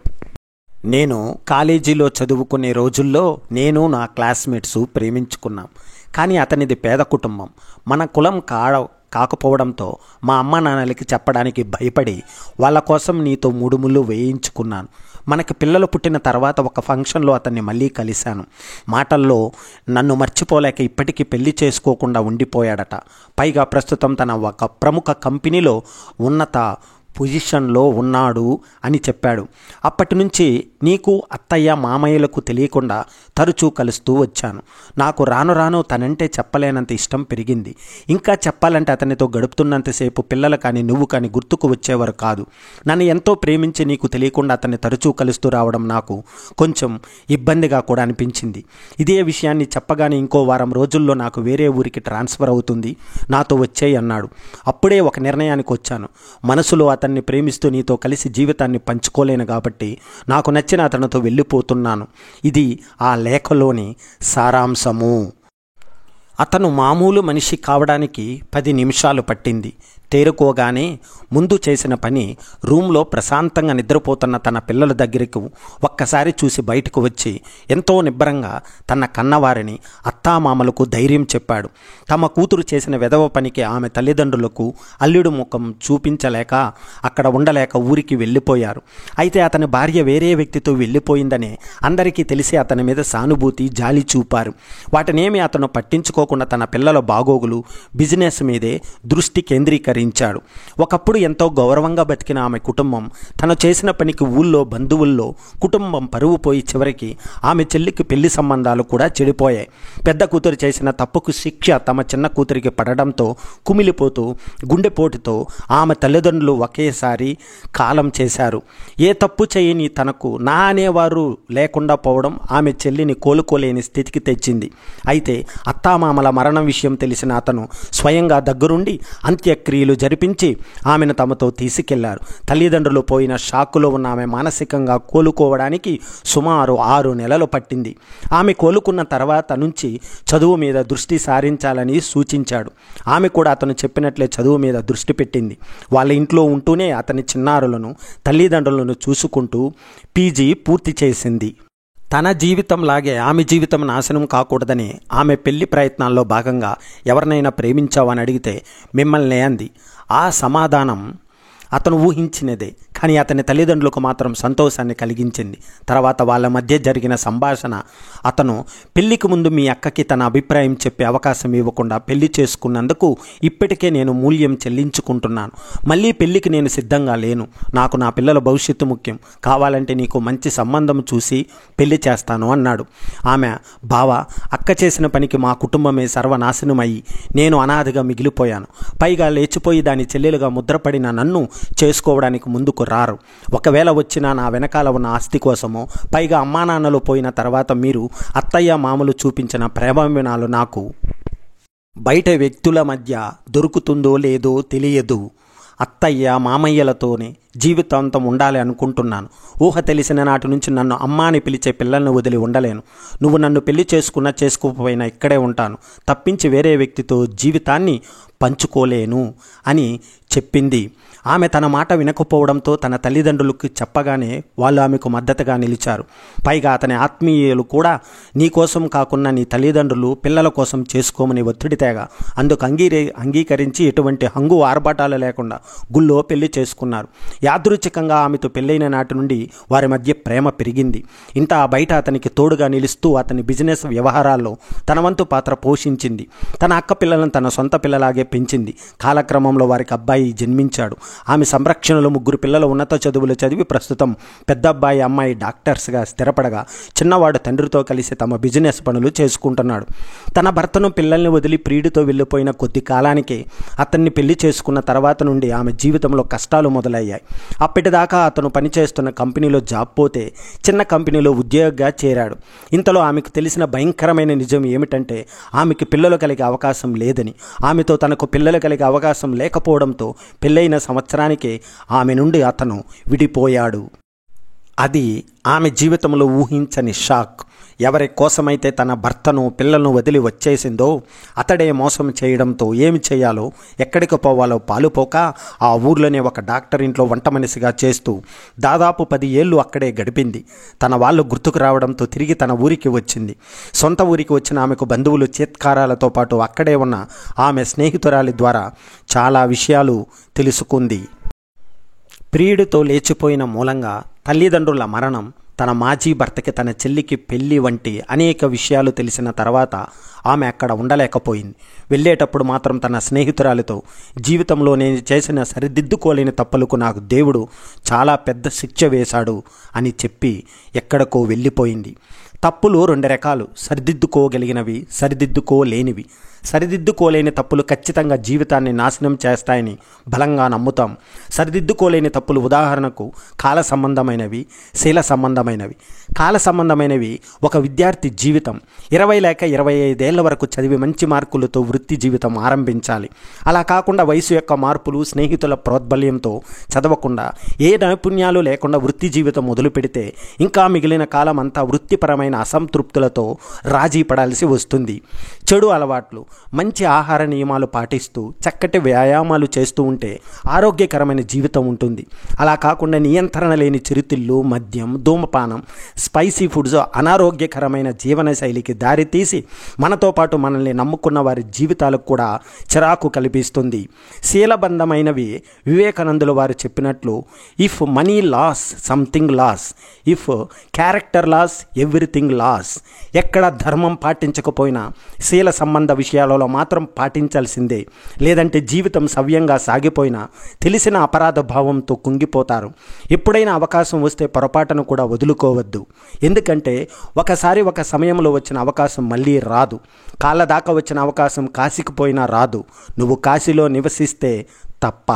నేను కాలేజీలో చదువుకునే రోజుల్లో నేను నా క్లాస్మేట్స్ ప్రేమించుకున్నాం. కానీ అతనిది పేద కుటుంబం. మన కులం కాకపోవడంతో మా అమ్మ నాన్నలకి చెప్పడానికి భయపడి వాళ్ళ కోసం నీతో 3 ముళ్ళు వేయించుకున్నాను. మనకి పిల్లలు పుట్టిన తర్వాత ఒక ఫంక్షన్లో అతన్ని మళ్ళీ కలిశాను. మాటల్లో నన్ను మర్చిపోలేక ఇప్పటికీ పెళ్లి చేసుకోకుండా ఉండిపోయాడట. పైగా ప్రస్తుతం తన ఒక ప్రముఖ కంపెనీలో ఉన్నత పొజిషన్లో ఉన్నాడు అని చెప్పాడు. అప్పటి నుంచి నీకు అత్తయ్య మామయ్యలకు తెలియకుండా తరచూ కలుస్తూ వచ్చాను. నాకు రాను రాను తనంటే చెప్పలేనంత ఇష్టం పెరిగింది. ఇంకా చెప్పాలంటే అతనితో గడుపుతున్నంతసేపు పిల్లలు కానీ నువ్వు కానీ గుర్తుకు వచ్చేవారు కాదు. నన్ను ఎంతో ప్రేమించి నీకు తెలియకుండా అతన్ని తరచూ కలుస్తూ రావడం నాకు కొంచెం ఇబ్బందిగా కూడా అనిపించింది. ఇదే విషయాన్ని చెప్పగానే ఇంకో వారం రోజుల్లో నాకు వేరే ఊరికి ట్రాన్స్ఫర్ అవుతుంది, నాతో వచ్చేయి అన్నాడు. అప్పుడే ఒక నిర్ణయానికి వచ్చాను. మనసులో అతన్ని ప్రేమిస్తూ నీతో కలిసి జీవితాన్ని పంచుకోలేను కాబట్టి నాకు నచ్చిన అతనితో వెళ్ళిపోతున్నాను. ఇది ఆ లేఖలోని సారాంశము. అతను మామూలు మనిషి కావడానికి 10 నిమిషాలు పట్టింది. తేరుకోగానే ముందు చేసిన పని రూమ్లో ప్రశాంతంగా నిద్రపోతున్న తన పిల్లల దగ్గరకు ఒక్కసారి చూసి బయటకు వచ్చి ఎంతో నిబ్బరంగా తన కన్నవారిని అత్తామామలకు ధైర్యం చెప్పాడు. తమ కూతురు చేసిన వెధవ పనికి ఆమె తల్లిదండ్రులకు అల్లుడు ముఖం చూపించలేక అక్కడ ఉండలేక ఊరికి వెళ్ళిపోయారు. అయితే అతని భార్య వేరే వ్యక్తితో వెళ్ళిపోయిందనే అందరికీ తెలిసి అతని మీద సానుభూతి జాలి చూపారు. వాటినేమి అతను పట్టించుకోకుండా తన పిల్లల బాగోగులు బిజినెస్ మీదే దృష్టి కేంద్రీకరించాడు. ఒకప్పుడు ఎంతో గౌరవంగా బతికిన ఆమె కుటుంబం తను చేసిన పనికి ఊళ్ళో బంధువుల్లో కుటుంబం పరువు పోయి చివరికి ఆమె చెల్లికి పెళ్లి సంబంధాలు కూడా చెడిపోయాయి. పెద్ద కూతురు చేసిన తప్పుకు శిక్ష తమ చిన్న కూతురికి పడడంతో కుమిలిపోతూ గుండెపోటుతో ఆమె తల్లిదండ్రులు ఒకేసారి కాలం చేశారు. ఏ తప్పు చేయని తనకు నా అనేవారు లేకుండా పోవడం ఆమె చెల్లిని కోలుకోలేని స్థితికి తెచ్చింది. అయితే అత్తామామల మరణం విషయం తెలిసిన అతను స్వయంగా దగ్గరుండి అంత్యక్రియలు జరిపించి ఆమెను తమతో తీసుకెళ్లారు. తల్లిదండ్రులు పోయిన షాకులో ఉన్న ఆమె మానసికంగా కోలుకోవడానికి సుమారు 6 నెలలు పట్టింది. ఆమె కోలుకున్న తర్వాత నుంచి చదువు మీద దృష్టి సారించాలని సూచించాడు. ఆమె కూడా అతను చెప్పినట్లే చదువు మీద దృష్టి పెట్టింది. వాళ్ళ ఇంట్లో ఉంటూనే అతని చిన్నారులను తల్లిదండ్రులను చూసుకుంటూ పీజీ పూర్తి చేసింది. తన జీవితంలాగే ఆమె జీవితం నాశనం కాకూడదని ఆమె పెళ్లి ప్రయత్నాల్లో భాగంగా ఎవరినైనా ప్రేమించావని అడిగితే మిమ్మల్ని అంది. ఆ సమాధానం అతను ఊహించినదే. కానీ అతని తల్లిదండ్రులకు మాత్రం సంతోషాన్ని కలిగించింది. తర్వాత వాళ్ళ మధ్య జరిగిన సంభాషణ, అతను పెళ్లికి ముందు మీ అక్కకి తన అభిప్రాయం చెప్పే అవకాశం ఇవ్వకుండా పెళ్లి చేసుకున్నందుకు ఇప్పటికే నేను మూల్యం చెల్లించుకుంటున్నాను. మళ్ళీ పెళ్లికి నేను సిద్ధంగా లేను. నాకు నా పిల్లల భవిష్యత్తు ముఖ్యం. కావాలంటే నీకు మంచి సంబంధం చూసి పెళ్లి చేస్తాను అన్నాడు. ఆమె, బావా, అక్క చేసిన పనికి మా కుటుంబమే సర్వనాశనమయ్యి నేను అనాథగా మిగిలిపోయాను. పైగా లేచిపోయి దాని చెల్లెలుగా ముద్రపడిన నన్ను చేసుకోవడానికి ముందుకు రారు. ఒకవేళ వచ్చినా నా వెనకాల ఉన్న ఆస్తి కోసమో, పైగా అమ్మానాన్నలు పోయిన తర్వాత మీరు అత్తయ్య మామలు చూపించిన ప్రేమాభిమానాలు నాకు బయట వ్యక్తుల మధ్య దొరుకుతుందో లేదో తెలియదు. అత్తయ్య మామయ్యలతోనే జీవితాంతం ఉండాలి అనుకుంటున్నాను. ఊహ తెలిసిన నాటి నుంచి నన్ను అమ్మ అని పిలిచే పిల్లల్ని వదిలి ఉండలేను. నువ్వు నన్ను పెళ్లి చేసుకున్నా చేసుకోకపోయినా ఇక్కడే ఉంటాను. తప్పించి వేరే వ్యక్తితో జీవితాన్ని పంచుకోలేను అని చెప్పింది. ఆమె తన మాట వినకపోవడంతో తన తల్లిదండ్రులకు చెప్పగానే వాళ్ళు ఆమెకు మద్దతుగా నిలిచారు. పైగా అతని ఆత్మీయులు కూడా నీ కోసం కాకుండా నీ తల్లిదండ్రులు పిల్లల కోసం చేసుకోమని ఒత్తిడి తేగా అందుకు అంగీకరించి ఎటువంటి హంగు ఆర్భాటాలు లేకుండా గుళ్ళో పెళ్లి చేసుకున్నారు. యాదృచ్ఛికంగా ఆమెతో పెళ్ళైన నాటి నుండి వారి మధ్య ప్రేమ పెరిగింది. ఇంత బయట అతనికి తోడుగా నిలుస్తూ అతని బిజినెస్ వ్యవహారాల్లో తన వంతు పాత్ర పోషించింది. తన అక్క పిల్లలను తన సొంత పిల్లలాగే పెంచింది. కాలక్రమంలో వారికి అబ్బాయి జన్మించాడు. ఆమె సంరక్షణలో 3 పిల్లలు ఉన్నత చదువులు చదివి ప్రస్తుతం పెద్ద అబ్బాయి అమ్మాయి డాక్టర్స్గా స్థిరపడగా చిన్నవాడు తండ్రితో కలిసి తమ బిజినెస్ పనులు చేసుకుంటున్నాడు. తన భర్తను పిల్లల్ని వదిలి ప్రియుడితో వెళ్ళిపోయిన కొద్ది కాలానికే అతన్ని పెళ్లి చేసుకున్న తర్వాత నుండి ఆమె జీవితంలో కష్టాలు మొదలయ్యాయి. అప్పటిదాకా అతను పనిచేస్తున్న కంపెనీలో జాబ్ పోతే చిన్న కంపెనీలో ఉద్యోగిగా చేరాడు. ఇంతలో ఆమెకు తెలిసిన భయంకరమైన నిజం ఏమిటంటే ఆమెకు పిల్లలు కలిగే అవకాశం లేదని. ఆమెతో తనకు పిల్లలు కలిగే అవకాశం లేకపోవడంతో పెళ్ళైన సంవత్సరానికే ఆమె నుండి అతను విడిపోయాడు. అది ఆమె జీవితంలో ఊహించని షాక్. ఎవరి కోసమైతే తన భర్తను పిల్లలను వదిలి వచ్చేసిందో అతడే మోసం చేయడంతో ఏమి చేయాలో ఎక్కడికి పోవాలో పాలుపోక ఆ ఊర్లోనే ఒక డాక్టర్ ఇంట్లో వంట మనిషిగా చేస్తూ దాదాపు 10 ఏళ్ళు అక్కడే గడిపింది. తన వాళ్ళు గుర్తుకు రావడంతో తిరిగి తన ఊరికి వచ్చింది. సొంత ఊరికి వచ్చిన ఆమెకు బంధువులు చేత్కారాలతో పాటు అక్కడే ఉన్న ఆమె స్నేహితురాలి ద్వారా చాలా విషయాలు తెలుసుకుంది. ప్రియుడితో లేచిపోయిన మూలంగా తల్లిదండ్రుల మరణం, తన మాజీ భర్తకి తన చెల్లికి పెళ్లి వంటి అనేక విషయాలు తెలిసిన తర్వాత ఆమె అక్కడ ఉండలేకపోయింది. వెళ్ళేటప్పుడు మాత్రం తన స్నేహితురాలితో జీవితంలో నేను చేసిన సరిదిద్దుకోలేని తప్పులకు నాకు దేవుడు చాలా పెద్ద శిక్ష వేశాడు అని చెప్పి ఎక్కడికో వెళ్ళిపోయింది. తప్పులు 2 రకాలు: సరిదిద్దుకోగలిగినవి, సరిదిద్దుకోలేనివి. సరిదిద్దుకోలేని తప్పులు ఖచ్చితంగా జీవితాన్ని నాశనం చేస్తాయని బలంగా నమ్ముతాం. సరిదిద్దుకోలేని తప్పులు ఉదాహరణకు కాల సంబంధమైనవి, శీల సంబంధమైనవి. కాల సంబంధమైనవి ఒక విద్యార్థి జీవితం 20 లేక 25 ఏళ్ల వరకు చదివి మంచి మార్కులతో వృత్తి జీవితం ఆరంభించాలి. అలా కాకుండా వయసు యొక్క మార్పులు, స్నేహితుల ప్రోద్బల్యంతో చదవకుండా ఏ నైపుణ్యాలు లేకుండా వృత్తి జీవితం మొదలు పెడితే ఇంకా మిగిలిన కాలం అంతా వృత్తిపరమైన అసంతృప్తులతో రాజీ పడాల్సి వస్తుంది. చెడు అలవాట్లు, మంచి ఆహార నియమాలు పాటిస్తూ చక్కటి వ్యాయామాలు చేస్తూ ఉంటే ఆరోగ్యకరమైన జీవితం ఉంటుంది. అలా కాకుండా నియంత్రణ లేని చిరుతిళ్ళు, మద్యం, ధూమపానం, స్పైసీ ఫుడ్స్ అనారోగ్యకరమైన జీవనశైలికి దారితీసి మనతో పాటు మనల్ని నమ్ముకున్న వారి జీవితాలకు కూడా చిరాకు కల్పిస్తుంది. శీలబంధమైనవి వివేకానందులు వారు చెప్పినట్లు, if money loss something loss, if character loss everything loss. ఎక్కడ ధర్మం పాటించకపోయినా శీల సంబంధ విషయాలలో మాత్రం పాటించాల్సిందే. లేదంటే జీవితం సవ్యంగా సాగిపోయినా తెలిసిన అపరాధ భావంతో కుంగిపోతారు. ఎప్పుడైనా అవకాశం వస్తే పొరపాటును కూడా వదులుకోవద్దు. ఎందుకంటే ఒకసారి ఒక సమయంలో వచ్చిన అవకాశం మళ్ళీ రాదు. కాళ్ళ దాకా వచ్చిన అవకాశం కాశీకి పోయినా రాదు. నువ్వు కాశీలో నివసిస్తే తప్ప.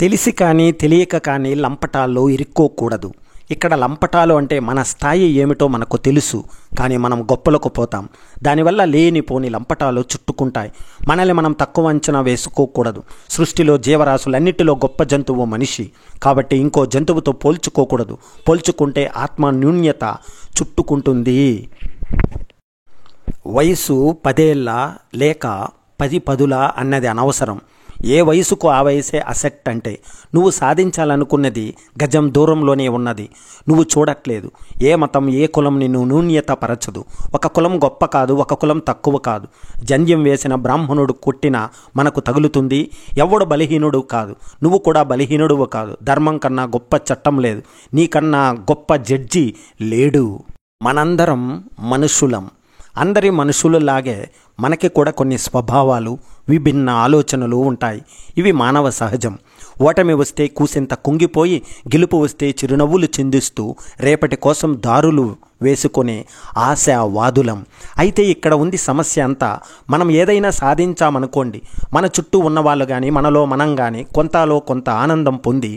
తెలిసి కానీ తెలియక కానీ లంపటాల్లో ఇరుక్కోకూడదు. ఇక్కడ లంపటాలు అంటే మన స్థాయి ఏమిటో మనకు తెలుసు, కానీ మనం గొప్పలకు పోతాం. దానివల్ల లేనిపోని లంపటాలు చుట్టుకుంటాయి. మనల్ని మనం తక్కువ అంచనా వేసుకోకూడదు. సృష్టిలో జీవరాశులన్నిటిలో గొప్ప జంతువు మనిషి. కాబట్టి ఇంకో జంతువుతో పోల్చుకోకూడదు. పోల్చుకుంటే ఆత్మ న్యూన్యత చుట్టుకుంటుంది. వయసు 10 ఏళ్ళ లేక 10 పదుల అన్నది అనవసరం. ఏ వయసుకు ఆ వయసే అసెట్ అంటే నువ్వు సాధించాలనుకున్నది గజం దూరంలోనే ఉన్నది. నువ్వు చూడట్లేదు. ఏ మతం ఏ కులం నిన్ను న్యూన్యత పరచదు. ఒక కులం గొప్ప కాదు, ఒక కులం తక్కువ కాదు. జంధ్యం వేసిన బ్రాహ్మణుడు కొట్టినా మనకు తగులుతుంది. ఎవడు బలహీనుడు కాదు, నువ్వు కూడా బలహీనుడువు కాదు. ధర్మం కన్నా గొప్ప చట్టం లేదు, నీకన్నా గొప్ప జడ్జి లేడు. మనందరం మనుషులం. అందరి మనుషులలాగే మనకి కూడా కొన్ని స్వభావాలు, విభిన్న ఆలోచనలు ఉంటాయి. ఇవి మానవ సహజం. ఓటమి వస్తే కూసింత కుంగిపోయి, గెలుపు వస్తే చిరునవ్వులు చిందిస్తూ రేపటి కోసం దారులు వేసుకునే ఆశావాదులం. అయితే ఇక్కడ ఉంది సమస్య అంతా, మనం ఏదైనా సాధించామనుకోండి, మన చుట్టూ ఉన్నవాళ్ళు కానీ మనలో మనం కానీ కొంతలో కొంత ఆనందం పొంది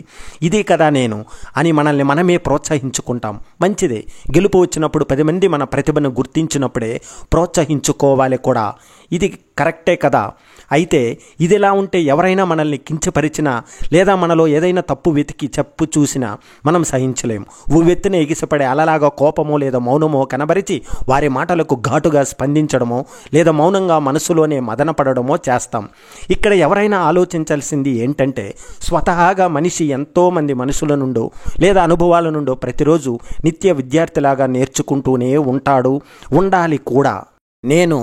ఇది కదా నేను అని మనల్ని మనమే ప్రోత్సహించుకుంటాం. మంచిదే. గెలుపు వచ్చినప్పుడు 10 మంది మన ప్రతిభను గుర్తించినప్పుడే ప్రోత్సహించుకోవాలి కూడా. ఇది కరెక్టే కదా. అయితే ఇదిలా ఉంటే ఎవరైనా మనల్ని కించపరిచినా లేదా మనలో ఏదైనా తప్పు వెతికి చెప్పు చూసినా మనం సహించలేము. ఉవ్వెత్తున ఎగిసిపడే అలలాగా కోపమో లేదా మౌనమో కనబరిచి వారి మాటలకు ఘాటుగా స్పందించడమో లేదా మౌనంగా మనసులోనే మదనపడడమో చేస్తాం. ఇక్కడ ఎవరైనా ఆలోచించాల్సింది ఏంటంటే, స్వతహాగా మనిషి ఎంతోమంది మనుషుల నుండో లేదా అనుభవాల నుండో ప్రతిరోజు నిత్య విద్యార్థిలాగా నేర్చుకుంటూనే ఉంటాడు, ఉండాలి కూడా. నేను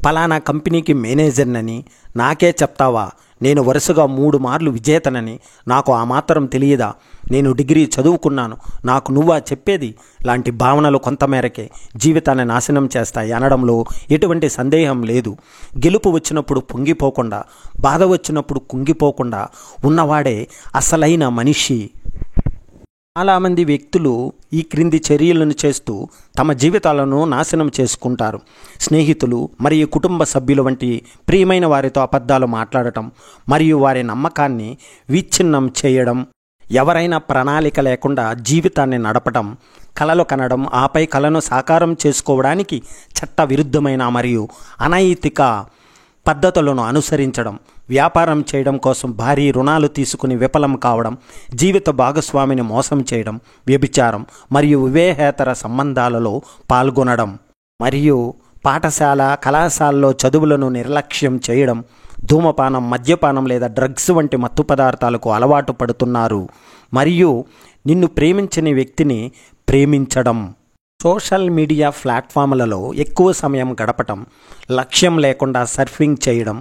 పలానా కంపెనీకి మేనేజర్నని నాకే చెప్తావా? నేను వరుసగా 3 మార్లు విజేతనని నాకు ఆ మాత్రం తెలియదా? నేను డిగ్రీ చదువుకున్నాను, నాకు నువ్వా చెప్పేది? లాంటి భావనలు కొంతమేరకే జీవితాన్ని నాశనం చేస్తాయి అనడంలో ఎటువంటి సందేహం లేదు. గెలుపు వచ్చినప్పుడు పొంగిపోకుండా, బాధ వచ్చినప్పుడు కుంగిపోకుండా ఉన్నవాడే అసలైన మనిషి. చాలామంది వ్యక్తులు ఈ క్రింది చర్యలను చేస్తూ తమ జీవితాలను నాశనం చేసుకుంటారు. స్నేహితులు మరియు కుటుంబ సభ్యులు వంటి ప్రియమైన వారితో అబద్ధాలు మాట్లాడటం మరియు వారి నమ్మకాన్ని విచ్ఛిన్నం చేయడం, ఎవరైనా ప్రణాళిక లేకుండా జీవితాన్ని నడపడం, కలలు కనడం, ఆపై కలను సాకారం చేసుకోవడానికి చట్ట విరుద్ధమైన మరియు అనైతిక పద్ధతులను అనుసరించడం, వ్యాపారం చేయడం కోసం భారీ రుణాలు తీసుకుని విఫలం కావడం, జీవిత భాగస్వామిని మోసం చేయడం, వ్యభిచారం మరియు వివేహేతర సంబంధాలలో పాల్గొనడం, మరియు పాఠశాల కళాశాలలో చదువులను నిర్లక్ష్యం చేయడం, ధూమపానం, మద్యపానం లేదా డ్రగ్స్ వంటి మత్తు పదార్థాలకు అలవాటు పడుతున్నారు. మరియు నిన్ను ప్రేమించని వ్యక్తిని ప్రేమించడం, సోషల్ మీడియా ప్లాట్ఫామ్లలో ఎక్కువ సమయం గడపటం, లక్ష్యం లేకుండా సర్ఫింగ్ చేయడం,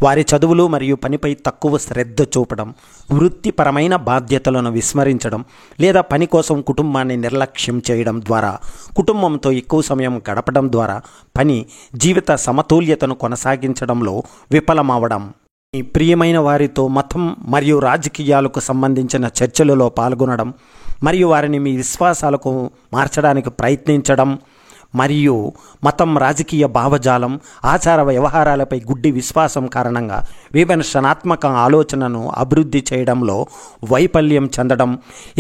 వారి చదువులు మరియు పనిపై తక్కువ శ్రద్ధ చూపడం, వృత్తిపరమైన బాధ్యతలను విస్మరించడం లేదా పని కోసం కుటుంబాన్ని నిర్లక్ష్యం చేయడం ద్వారా, కుటుంబంతో ఎక్కువ సమయం గడపడం ద్వారా పని జీవిత సమతుల్యతను కొనసాగించడంలో విఫలమవడం, మీ ప్రియమైన వారితో మతం మరియు రాజకీయాలకు సంబంధించిన చర్చలలో పాల్గొనడం మరియు వారిని మీ విశ్వాసాలకు మార్చడానికి ప్రయత్నించడం, మరియు మతం, రాజకీయ భావజాలం, ఆచార వ్యవహారాలపై గుడ్డి విశ్వాసం కారణంగా విమర్శనాత్మక ఆలోచనను అభివృద్ధి చేయడంలో వైఫల్యం చెందడం,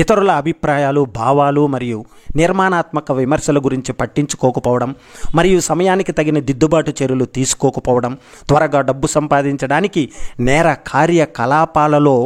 ఇతరుల అభిప్రాయాలు, భావాలు మరియు నిర్మాణాత్మక విమర్శల గురించి పట్టించుకోకపోవడం మరియు సమయానికి తగిన దిద్దుబాటు చర్యలు తీసుకోకపోవడం, త్వరగా డబ్బు సంపాదించడానికి నేర కార్యకలాపాలలో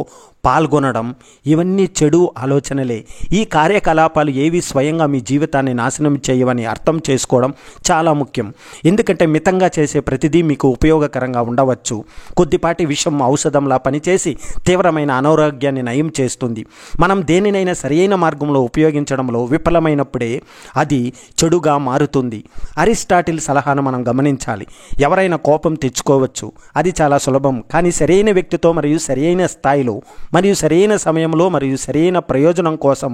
పాల్గొనడం, ఇవన్నీ చెడు ఆలోచనలే. ఈ కార్యకలాపాలు ఏవి స్వయంగా మీ జీవితాన్ని నాశనం చేయవని అర్థం చేసుకోవడం చాలా ముఖ్యం. ఎందుకంటే మితంగా చేసే ప్రతిదీ మీకు ఉపయోగకరంగా ఉండవచ్చు. కొద్దిపాటి విషం ఔషధంలా పనిచేసి తీవ్రమైన అనారోగ్యాన్ని నయం చేస్తుంది. మనం దేనినైనా సరియైన మార్గంలో ఉపయోగించడంలో విఫలమైనప్పుడే అది చెడుగా మారుతుంది. అరిస్టాటిల్ సలహాను మనం గమనించాలి. ఎవరైనా కోపం తెచ్చుకోవచ్చు, అది చాలా సులభం. కానీ సరైన వ్యక్తితో మరియు సరైన స్థాయిలో మరియు సరైన సమయంలో మరియు సరైన ప్రయోజనం కోసం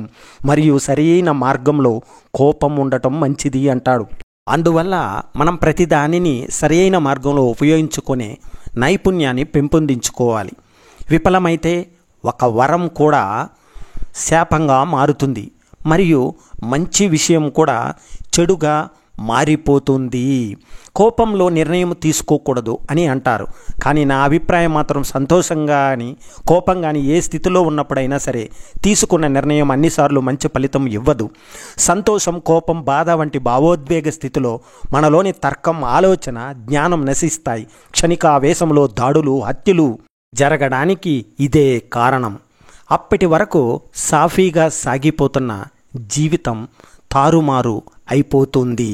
మరియు సరైన మార్గంలో కోపం ఉండటం మంచిది అంటాడు. అందువల్ల మనం ప్రతి దానిని సరైన మార్గంలో ఉపయోగించుకునే నైపుణ్యాన్ని పెంపొందించుకోవాలి. విఫలమైతే ఒక వరం కూడా శాపంగా మారుతుంది మరియు మంచి విషయం కూడా చెడుగా మారిపోతుంది. కోపంలో నిర్ణయం తీసుకోకూడదు అని అంటారు. కానీ నా అభిప్రాయం మాత్రం సంతోషంగా కానీ కోపం కానీ ఏ స్థితిలో ఉన్నప్పుడైనా సరే తీసుకున్న నిర్ణయం అన్నిసార్లు మంచి ఫలితం ఇవ్వదు. సంతోషం, కోపం, బాధ వంటి భావోద్వేగ స్థితిలో మనలోని తర్కం, ఆలోచన, జ్ఞానం నశిస్తాయి. క్షణిక ఆవేశంలో దాడులు, హత్యలు జరగడానికి ఇదే కారణం. అప్పటి వరకు సాఫీగా సాగిపోతున్న జీవితం తారుమారు అయిపోతుంది.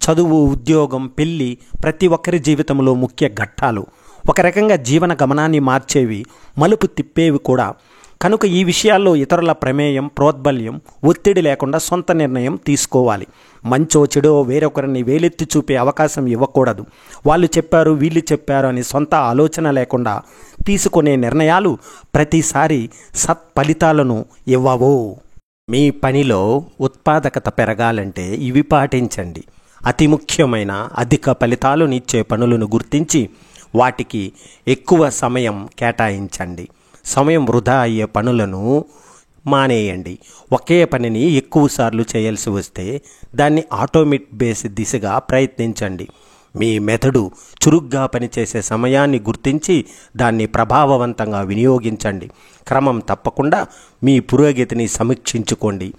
చదువు, ఉద్యోగం, పెళ్ళి ప్రతి ఒక్కరి జీవితంలో ముఖ్య ఘట్టాలు. ఒక రకంగా జీవన గమనాన్ని మార్చేవి, మలుపు తిప్పేవి కూడా. కనుక ఈ విషయాల్లో ఇతరుల ప్రమేయం, ప్రోద్బల్యం, ఒత్తిడి లేకుండా సొంత నిర్ణయం తీసుకోవాలి. మంచో చెడో వేరొకరిని వేలెత్తి చూపే అవకాశం ఇవ్వకూడదు. వాళ్ళు చెప్పారు, వీళ్ళు చెప్పారు అని సొంత ఆలోచన లేకుండా తీసుకునే నిర్ణయాలు ప్రతిసారి సత్ఫలితాలను ఇవ్వవు. మీ పనిలో ఉత్పాదకత పెరగాలంటే ఇవి పాటించండి. అతి ముఖ్యమైన అధిక ఫలితాలనిచ్చే పనులను గుర్తించి వాటికి ఎక్కువ సమయం కేటాయించండి. సమయం వృధా అయ్యే పనులను మానేయండి. ఒకే పనిని ఎక్కువసార్లు చేయాల్సి వస్తే దాన్ని ఆటోమేట్ బేస్ దిశగా ప్రయత్నించండి. మీ మెదడు చురుగ్గా పనిచేసే సమయాన్ని గుర్తించి దాన్ని ప్రభావవంతంగా వినియోగించండి. క్రమం తప్పకుండా మీ పురోగతిని సమీక్షించుకోండి.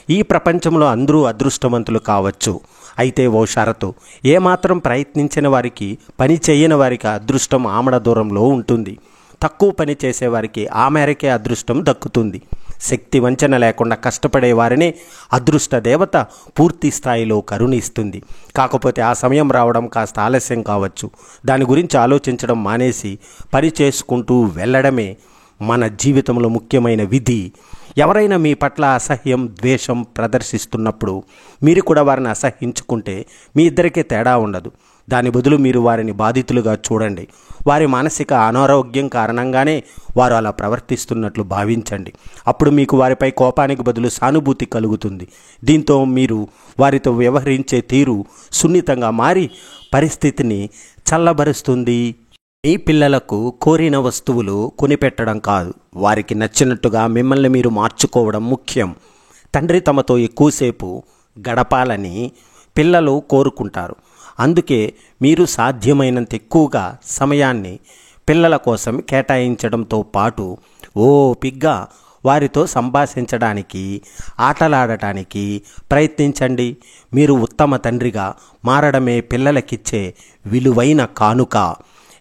ఈ ప్రపంచంలో అందరూ అదృష్టవంతులు కావచ్చు. అయితే ఓ షరతు: ఏమాత్రం ప్రయత్నించిన వారికి, పని చేయని వారికి అదృష్టం ఆమడ దూరంలో ఉంటుంది. తక్కువ పని చేసేవారికి ఆ మేరకే అదృష్టం దక్కుతుంది. శక్తి వంచన లేకుండా కష్టపడే వారిని అదృష్ట దేవత పూర్తి స్థాయిలో కరుణిస్తుంది. కాకపోతే ఆ సమయం రావడం కాస్త ఆలస్యం కావచ్చు. దాని గురించి ఆలోచించడం మానేసి పని చేసుకుంటూ వెళ్ళడమే మన జీవితంలో ముఖ్యమైన విధి. ఎవరైనా మీ పట్ల అసహ్యం, ద్వేషం ప్రదర్శిస్తున్నప్పుడు మీరు కూడా వారిని అసహ్యించుకుంటే మీ ఇద్దరికీ తేడా ఉండదు. దాని బదులు మీరు వారిని బాధితులుగా చూడండి. వారి మానసిక అనారోగ్యం కారణంగానే వారు అలా ప్రవర్తిస్తున్నట్లు భావించండి. అప్పుడు మీకు వారిపై కోపానికి బదులు సానుభూతి కలుగుతుంది. దీంతో మీరు వారితో వ్యవహరించే తీరు సున్నితంగా మారి పరిస్థితిని చల్లబరుస్తుంది. మీ పిల్లలకు కోరిన వస్తువులు కొనిపెట్టడం కాదు, వారికి నచ్చినట్టుగా మిమ్మల్ని మీరు మార్చుకోవడం ముఖ్యం. తండ్రి తమతో ఎక్కువసేపు గడపాలని పిల్లలు కోరుకుంటారు. అందుకే మీరు సాధ్యమైనంత ఎక్కువగా సమయాన్ని పిల్లల కోసం కేటాయించడంతో పాటు ఓపిగ్గా వారితో సంభాషించడానికి, ఆటలాడటానికి ప్రయత్నించండి. మీరు ఉత్తమ తండ్రిగా మారడమే పిల్లలకిచ్చే విలువైన కానుక.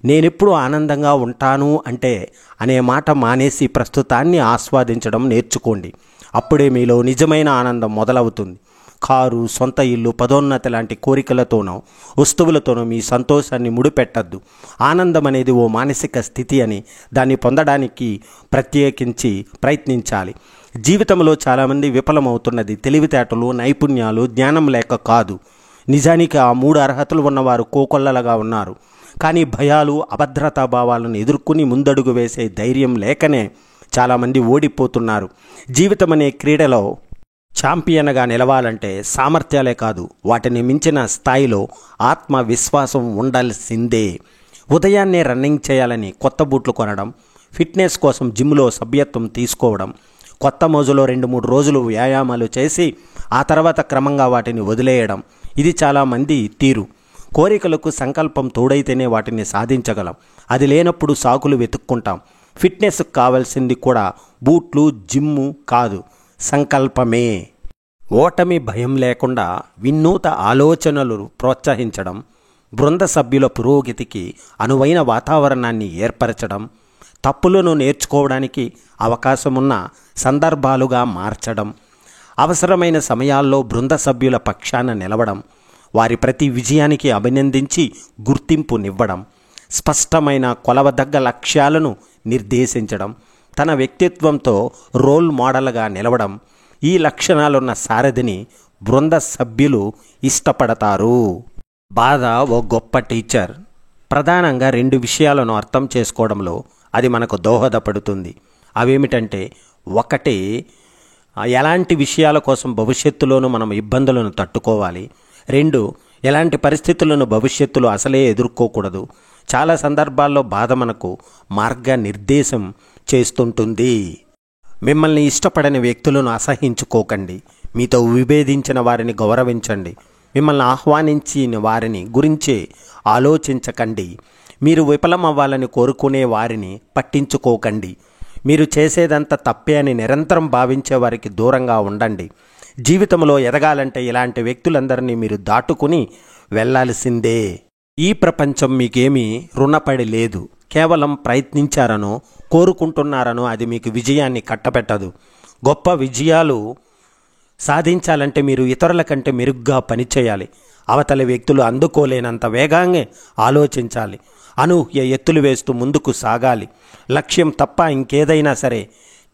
నేనెప్పుడు ఆనందంగా ఉంటాను అనే మాట మానేసి ప్రస్తుతాన్ని ఆస్వాదించడం నేర్చుకోండి. అప్పుడే మీలో నిజమైన ఆనందం మొదలవుతుంది. కారు, సొంత ఇల్లు, పదోన్నతి లాంటి కోరికలతోనో వస్తువులతోనో మీ సంతోషాన్ని ముడిపెట్టద్దు. ఆనందం అనేది ఓ మానసిక స్థితి అని, దాన్ని పొందడానికి ప్రత్యేకించి ప్రయత్నించాలి. జీవితంలో చాలామంది విఫలమవుతున్నది తెలివితేటలు, నైపుణ్యాలు, జ్ఞానం లేక కాదు. నిజానికి ఆ 3 అర్హతలు ఉన్నవారు కోకొల్లలుగా ఉన్నారు. కానీ భయాలు, అభద్రతా భావాలను ఎదుర్కొని ముందడుగు వేసే ధైర్యం లేకనే చాలామంది ఓడిపోతున్నారు. జీవితం అనే క్రీడలో ఛాంపియన్గా నిలవాలంటే సామర్థ్యాలే కాదు, వాటిని మించిన స్థాయిలో ఆత్మవిశ్వాసం ఉండాల్సిందే. ఉదయాన్నే రన్నింగ్ చేయాలని కొత్త బూట్లు కొనడం, ఫిట్నెస్ కోసం జిమ్లో సభ్యత్వం తీసుకోవడం, కొత్త మోజులో 2-3 రోజులు వ్యాయామాలు చేసి ఆ తర్వాత క్రమంగా వాటిని వదిలేయడం, ఇది చాలామంది తీరు. కోరికలకు సంకల్పం తోడైతేనే వాటిని సాధించగలం. అది లేనప్పుడు సాకులు వెతుక్కుంటాం. ఫిట్నెస్కు కావాల్సింది కూడా బూట్లు, జిమ్ము కాదు, సంకల్పమే. ఓటమి భయం లేకుండా వినూత్న ఆలోచనలు ప్రోత్సహించడం, బృంద సభ్యుల పురోగతికి అనువైన వాతావరణాన్ని ఏర్పరచడం, తప్పులను నేర్చుకోవడానికి అవకాశమున్న సందర్భాలుగా మార్చడం, అవసరమైన సమయాల్లో బృంద సభ్యుల పక్షాన నిలవడం, వారి ప్రతి విజయానికి అభినందించి గుర్తింపునివ్వడం, స్పష్టమైన కొలవదగ్గ లక్ష్యాలను నిర్దేశించడం, తన వ్యక్తిత్వంతో రోల్ మోడల్గా నిలవడం, ఈ లక్షణాలున్న సారథిని బృంద సభ్యులు ఇష్టపడతారు. బాధ ఓ గొప్ప టీచర్. ప్రధానంగా 2 విషయాలను అర్థం చేసుకోవడంలో అది మనకు దోహదపడుతుంది. అవేమిటంటే, 1 ఎలాంటి విషయాల కోసం భవిష్యత్తులోనూ మనం ఇబ్బందులను తట్టుకోవాలి. 2 ఎలాంటి పరిస్థితులను భవిష్యత్తులో అసలే ఎదుర్కోకూడదు. చాలా సందర్భాల్లో బాధ మనకు మార్గనిర్దేశం చేస్తుంటుంది. మిమ్మల్ని ఇష్టపడని వ్యక్తులను అసహించుకోకండి. మీతో విభేదించిన వారిని గౌరవించండి. మిమ్మల్ని ఆహ్వానించిన వారిని గురించే ఆలోచించకండి. మీరు విఫలమవ్వాలని కోరుకునే వారిని పట్టించుకోకండి. మీరు చేసేదంతా తప్పే అని నిరంతరం భావించే వారికి దూరంగా ఉండండి. జీవితంలో ఎదగాలంటే ఇలాంటి వ్యక్తులందరినీ మీరు దాటుకుని వెళ్లాల్సిందే. ఈ ప్రపంచం మీకేమీ రుణపడి లేదు. కేవలం ప్రయత్నించారనో కోరుకుంటున్నారనో అది మీకు విజయాన్ని కట్టబెట్టదు. గొప్ప విజయాలు సాధించాలంటే మీరు ఇతరుల కంటే మెరుగ్గా పనిచేయాలి. అవతలి వ్యక్తులు అందుకోలేనంత వేగంగా ఆలోచించాలి. అనూహ్య ఎత్తులు వేస్తూ ముందుకు సాగాలి. లక్ష్యం తప్ప ఇంకేదైనా సరే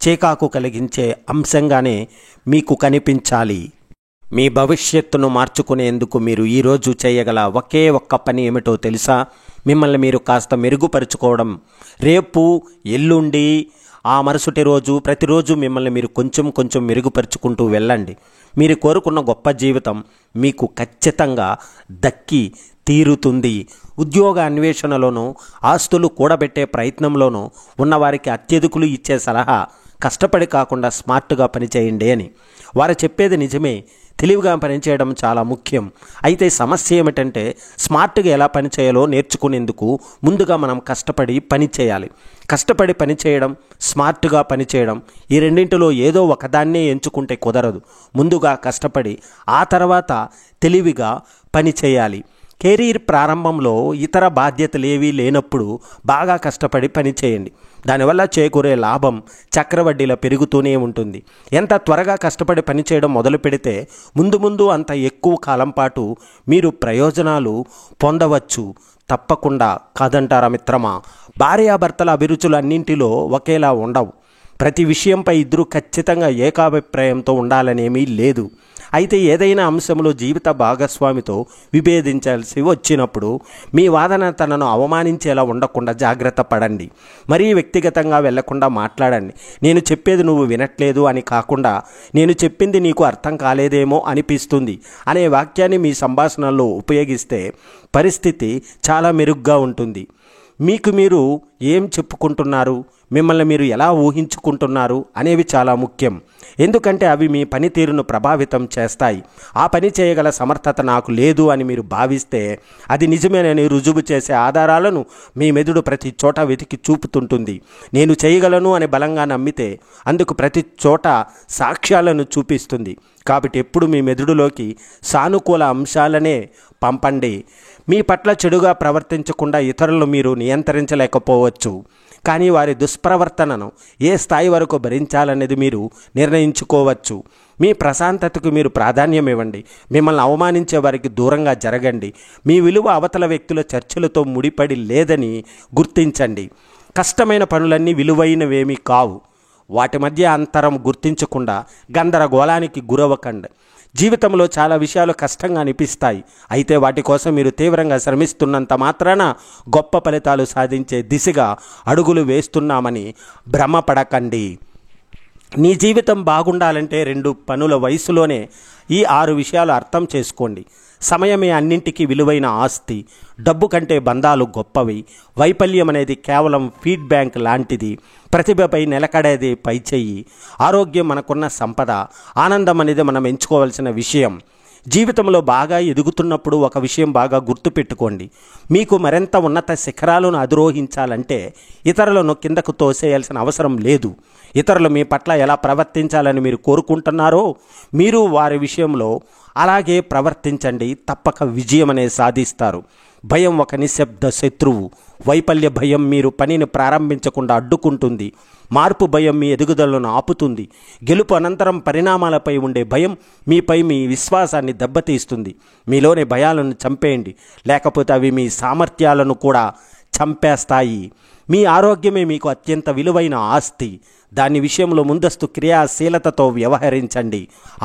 చేకాకు కలిగించే అంశంగానే మీకు కనిపించాలి. మీ భవిష్యత్తును మార్చుకునేందుకు మీరు ఈరోజు చేయగల ఒకే ఒక్క పని ఏమిటో తెలుసా? మిమ్మల్ని మీరు కాస్త మెరుగుపరుచుకోవడం. రేపు, ఎల్లుండి, ఆ మరుసటి రోజు, ప్రతిరోజు మిమ్మల్ని మీరు కొంచెం కొంచెం మెరుగుపరుచుకుంటూ వెళ్ళండి. మీరు కోరుకున్న గొప్ప జీవితం మీకు ఖచ్చితంగా దక్కి తీరుతుంది. ఉద్యోగ అన్వేషణలోనూ ఆస్తులు కూడబెట్టే ప్రయత్నంలోనూ ఉన్నవారికి అత్యధికులు ఇచ్చే సలహా కష్టపడి కాకుండా స్మార్ట్గా పనిచేయండి అని. వారు చెప్పేది నిజమే. తెలివిగా పనిచేయడం చాలా ముఖ్యం. అయితే సమస్య ఏమిటంటే స్మార్ట్గా ఎలా పనిచేయాలో నేర్చుకునేందుకు ముందుగా మనం కష్టపడి పనిచేయాలి. కష్టపడి పనిచేయడం, స్మార్ట్గా పనిచేయడం, ఈ రెండింటిలో ఏదో ఒకదాన్నే ఎంచుకుంటే కుదరదు. ముందుగా కష్టపడి ఆ తర్వాత తెలివిగా పనిచేయాలి. కెరీర్ ప్రారంభంలో ఇతర బాధ్యతలేవీ లేనప్పుడు బాగా కష్టపడి పనిచేయండి. దానివల్ల చేకూరే లాభం చక్రవడ్డీలా పెరుగుతూనే ఉంటుంది. ఎంత త్వరగా కష్టపడి పనిచేయడం మొదలు పెడితే ముందు ముందు అంత ఎక్కువ కాలం పాటు మీరు ప్రయోజనాలు పొందవచ్చు. తప్పకుండా. కాదంటారా మిత్రమా? భార్యాభర్తల అభిరుచులు అన్నింటిలో ఒకేలా ఉండవు. ప్రతి విషయంపై ఇద్దరు ఖచ్చితంగా ఏకాభిప్రాయంతో ఉండాలనేమీ లేదు. అయితే ఏదైనా అంశంలో జీవిత భాగస్వామితో విభేదించాల్సి వచ్చినప్పుడు మీ వాదన తనను అవమానించేలా ఉండకుండా జాగ్రత్త పడండి. మరీ వ్యక్తిగతంగా వెళ్లకుండా మాట్లాడండి. నేను చెప్పేది నువ్వు వినట్లేదు అని కాకుండా, నేను చెప్పింది నీకు అర్థం కాలేదేమో అనిపిస్తుంది అనే వాక్యాన్ని మీ సంభాషణలో ఉపయోగిస్తే పరిస్థితి చాలా మెరుగ్గా ఉంటుంది. మీకు మీరు ఏం చెప్పుకుంటున్నారు, మిమ్మల్ని మీరు ఎలా ఊహించుకుంటున్నారు అనేవి చాలా ముఖ్యం. ఎందుకంటే అవి మీ పనితీరును ప్రభావితం చేస్తాయి. ఆ పని చేయగల సమర్థత నాకు లేదు అని మీరు భావిస్తే అది నిజమేనని రుజువు చేసే ఆధారాలను మీ మెదడు ప్రతి చోట వెతికి చూపుతుంటుంది. నేను చేయగలను అని బలంగా నమ్మితే అందుకు ప్రతి చోట సాక్ష్యాలను చూపిస్తుంది. కాబట్టి ఎప్పుడు మీ మెదడులోకి సానుకూల అంశాలనే పంపండి. మీ పట్ల చెడుగా ప్రవర్తించకుండా ఇతరులను మీరు నియంత్రించలేకపోవచ్చు, కానీ వారి దుష్ప్రవర్తనను ఏ స్థాయి వరకు భరించాలనేది మీరు నిర్ణయించుకోవచ్చు. మీ ప్రశాంతతకు మీరు ప్రాధాన్యం ఇవ్వండి. మిమ్మల్ని అవమానించే వారికి దూరంగా జరగండి. మీ విలువ అవతల వ్యక్తుల చర్చలతో ముడిపడి లేదని గుర్తించండి. కష్టమైన పనులన్నీ విలువైనవేమీ కావు. వాటి మధ్య అంతరం గుర్తించకుండా గందరగోళానికి గురవ్వకండి. జీవితంలో చాలా విషయాలు కష్టంగా అనిపిస్తాయి. అయితే వాటి కోసం మీరు తీవ్రంగా శ్రమిస్తున్నంత మాత్రాన గొప్ప ఫలితాలు సాధించే దిశగా అడుగులు వేస్తున్నామని భ్రమపడకండి. నీ జీవితం బాగుండాలంటే 2 పనుల వయసులోనే ఈ 6 విషయాలు అర్థం చేసుకోండి. సమయమే అన్నింటికీ విలువైన ఆస్తి. డబ్బు కంటే బంధాలు గొప్పవి. వైఫల్యం అనేది కేవలం ఫీడ్బ్యాక్ లాంటిది. ప్రతిభపై నిలకడేది పైచెయ్యి. ఆరోగ్యం మనకున్న సంపద. ఆనందం అనేది మనం ఎంచుకోవాల్సిన విషయం. జీవితంలో బాగా ఎదుగుతున్నప్పుడు ఒక విషయం బాగా గుర్తుపెట్టుకోండి. మీకు మరింత ఉన్నత శిఖరాలను అధిరోహించాలంటే ఇతరులను కిందకు తోసేయాల్సిన అవసరం లేదు. ఇతరులు మీ పట్ల ఎలా ప్రవర్తించాలని మీరు కోరుకుంటున్నారో మీరు వారి విషయంలో అలాగే ప్రవర్తించండి. తప్పక విజయం అనేది సాధిస్తారు. భయం ఒక నిశ్శబ్ద శత్రువు. వైఫల్య భయం మీరు పనిని ప్రారంభించకుండా అడ్డుకుంటుంది. మార్పు భయం మీ ఎదుగుదలను ఆపుతుంది. గెలుపు అనంతరం పరిణామాలపై ఉండే భయం మీపై మీ విశ్వాసాన్ని దెబ్బతీస్తుంది. మీలోని భయాలను చంపేయండి, లేకపోతే అవి మీ సామర్థ్యాలను కూడా చంపేస్తాయి. మీ ఆరోగ్యమే మీకు అత్యంత విలువైన ఆస్తి. దాని విషయంలో ముందస్తు క్రియాశీలతతో వ్యవహరించండి.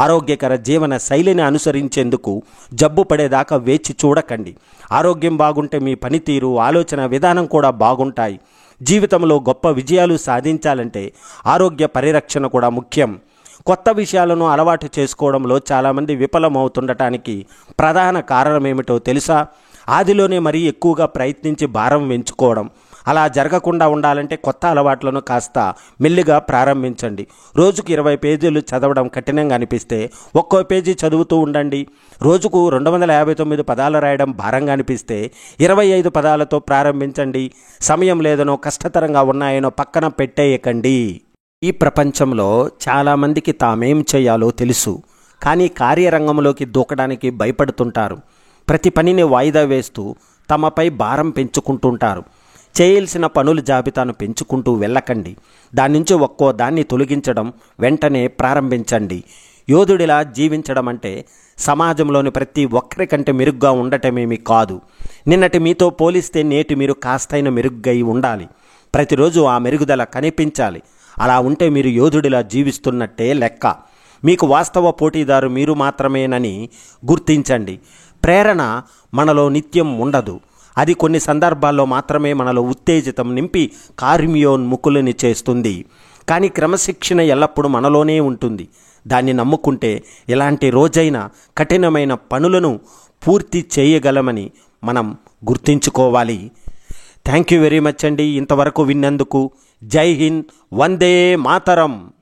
ఆరోగ్యకర జీవన శైలిని అనుసరించేందుకు జబ్బు పడేదాకా వేచి చూడకండి. ఆరోగ్యం బాగుంటే మీ పనితీరు, ఆలోచన విధానం కూడా బాగుంటాయి. జీవితంలో గొప్ప విజయాలు సాధించాలంటే ఆరోగ్య పరిరక్షణ కూడా ముఖ్యం. కొత్త విషయాలను అలవాటు చేసుకోవడంలో చాలామంది విఫలమవుతుండటానికి ప్రధాన కారణం ఏమిటో తెలుసా? ఆదిలోనే మరీ ఎక్కువగా ప్రయత్నించి భారం పెంచుకోవడం. అలా జరగకుండా ఉండాలంటే కొత్త అలవాట్లను కాస్త మెల్లిగా ప్రారంభించండి. రోజుకు 20 పేజీలు చదవడం కఠినంగా అనిపిస్తే ఒక్కో పేజీ చదువుతూ ఉండండి. రోజుకు 259 పదాలు రాయడం భారంగా అనిపిస్తే 25 పదాలతో ప్రారంభించండి. సమయం లేదనో కష్టతరంగా ఉన్నాయనో పక్కన పెట్టేయకండి. ఈ ప్రపంచంలో చాలామందికి తామేం చేయాలో తెలుసు, కానీ కార్యరంగంలోకి దూకడానికి భయపడుతుంటారు. ప్రతి పనిని వాయిదా వేస్తూ తమపై భారం పెంచుకుంటుంటారు. చేయాల్సిన పనుల జాబితాను పెంచుకుంటూ వెళ్ళకండి. దాని నుంచి ఒక్కో దాన్ని తొలగించడం వెంటనే ప్రారంభించండి. యోధుడిలా జీవించడం అంటే సమాజంలోని ప్రతి ఒక్కరికంటే మెరుగ్గా ఉండటమేమీ కాదు. నిన్నటి మీతో పోలిస్తే నేటి మీరు కాస్తైన మెరుగ్గై ఉండాలి. ప్రతిరోజు ఆ మెరుగుదల కనిపించాలి. అలా ఉంటే మీరు యోధుడిలా జీవిస్తున్నట్టే లెక్క. మీకు వాస్తవ పోటీదారు మీరు మాత్రమేనని గుర్తించండి. ప్రేరణ మనలో నిత్యం ఉండదు. అది కొన్ని సందర్భాల్లో మాత్రమే మనలో ఉత్తేజితం నింపి కార్మియోన్ముఖులని చేస్తుంది. కానీ క్రమశిక్షణ ఎల్లప్పుడూ మనలోనే ఉంటుంది. దాన్ని నమ్ముకుంటే ఎలాంటి రోజైనా కఠినమైన పనులను పూర్తి చేయగలమని మనం గుర్తుంచుకోవాలి. థ్యాంక్ యూ వెరీ మచ్ అండి. ఇంతవరకు విన్నందుకు జై హింద్, వందే మాతరం.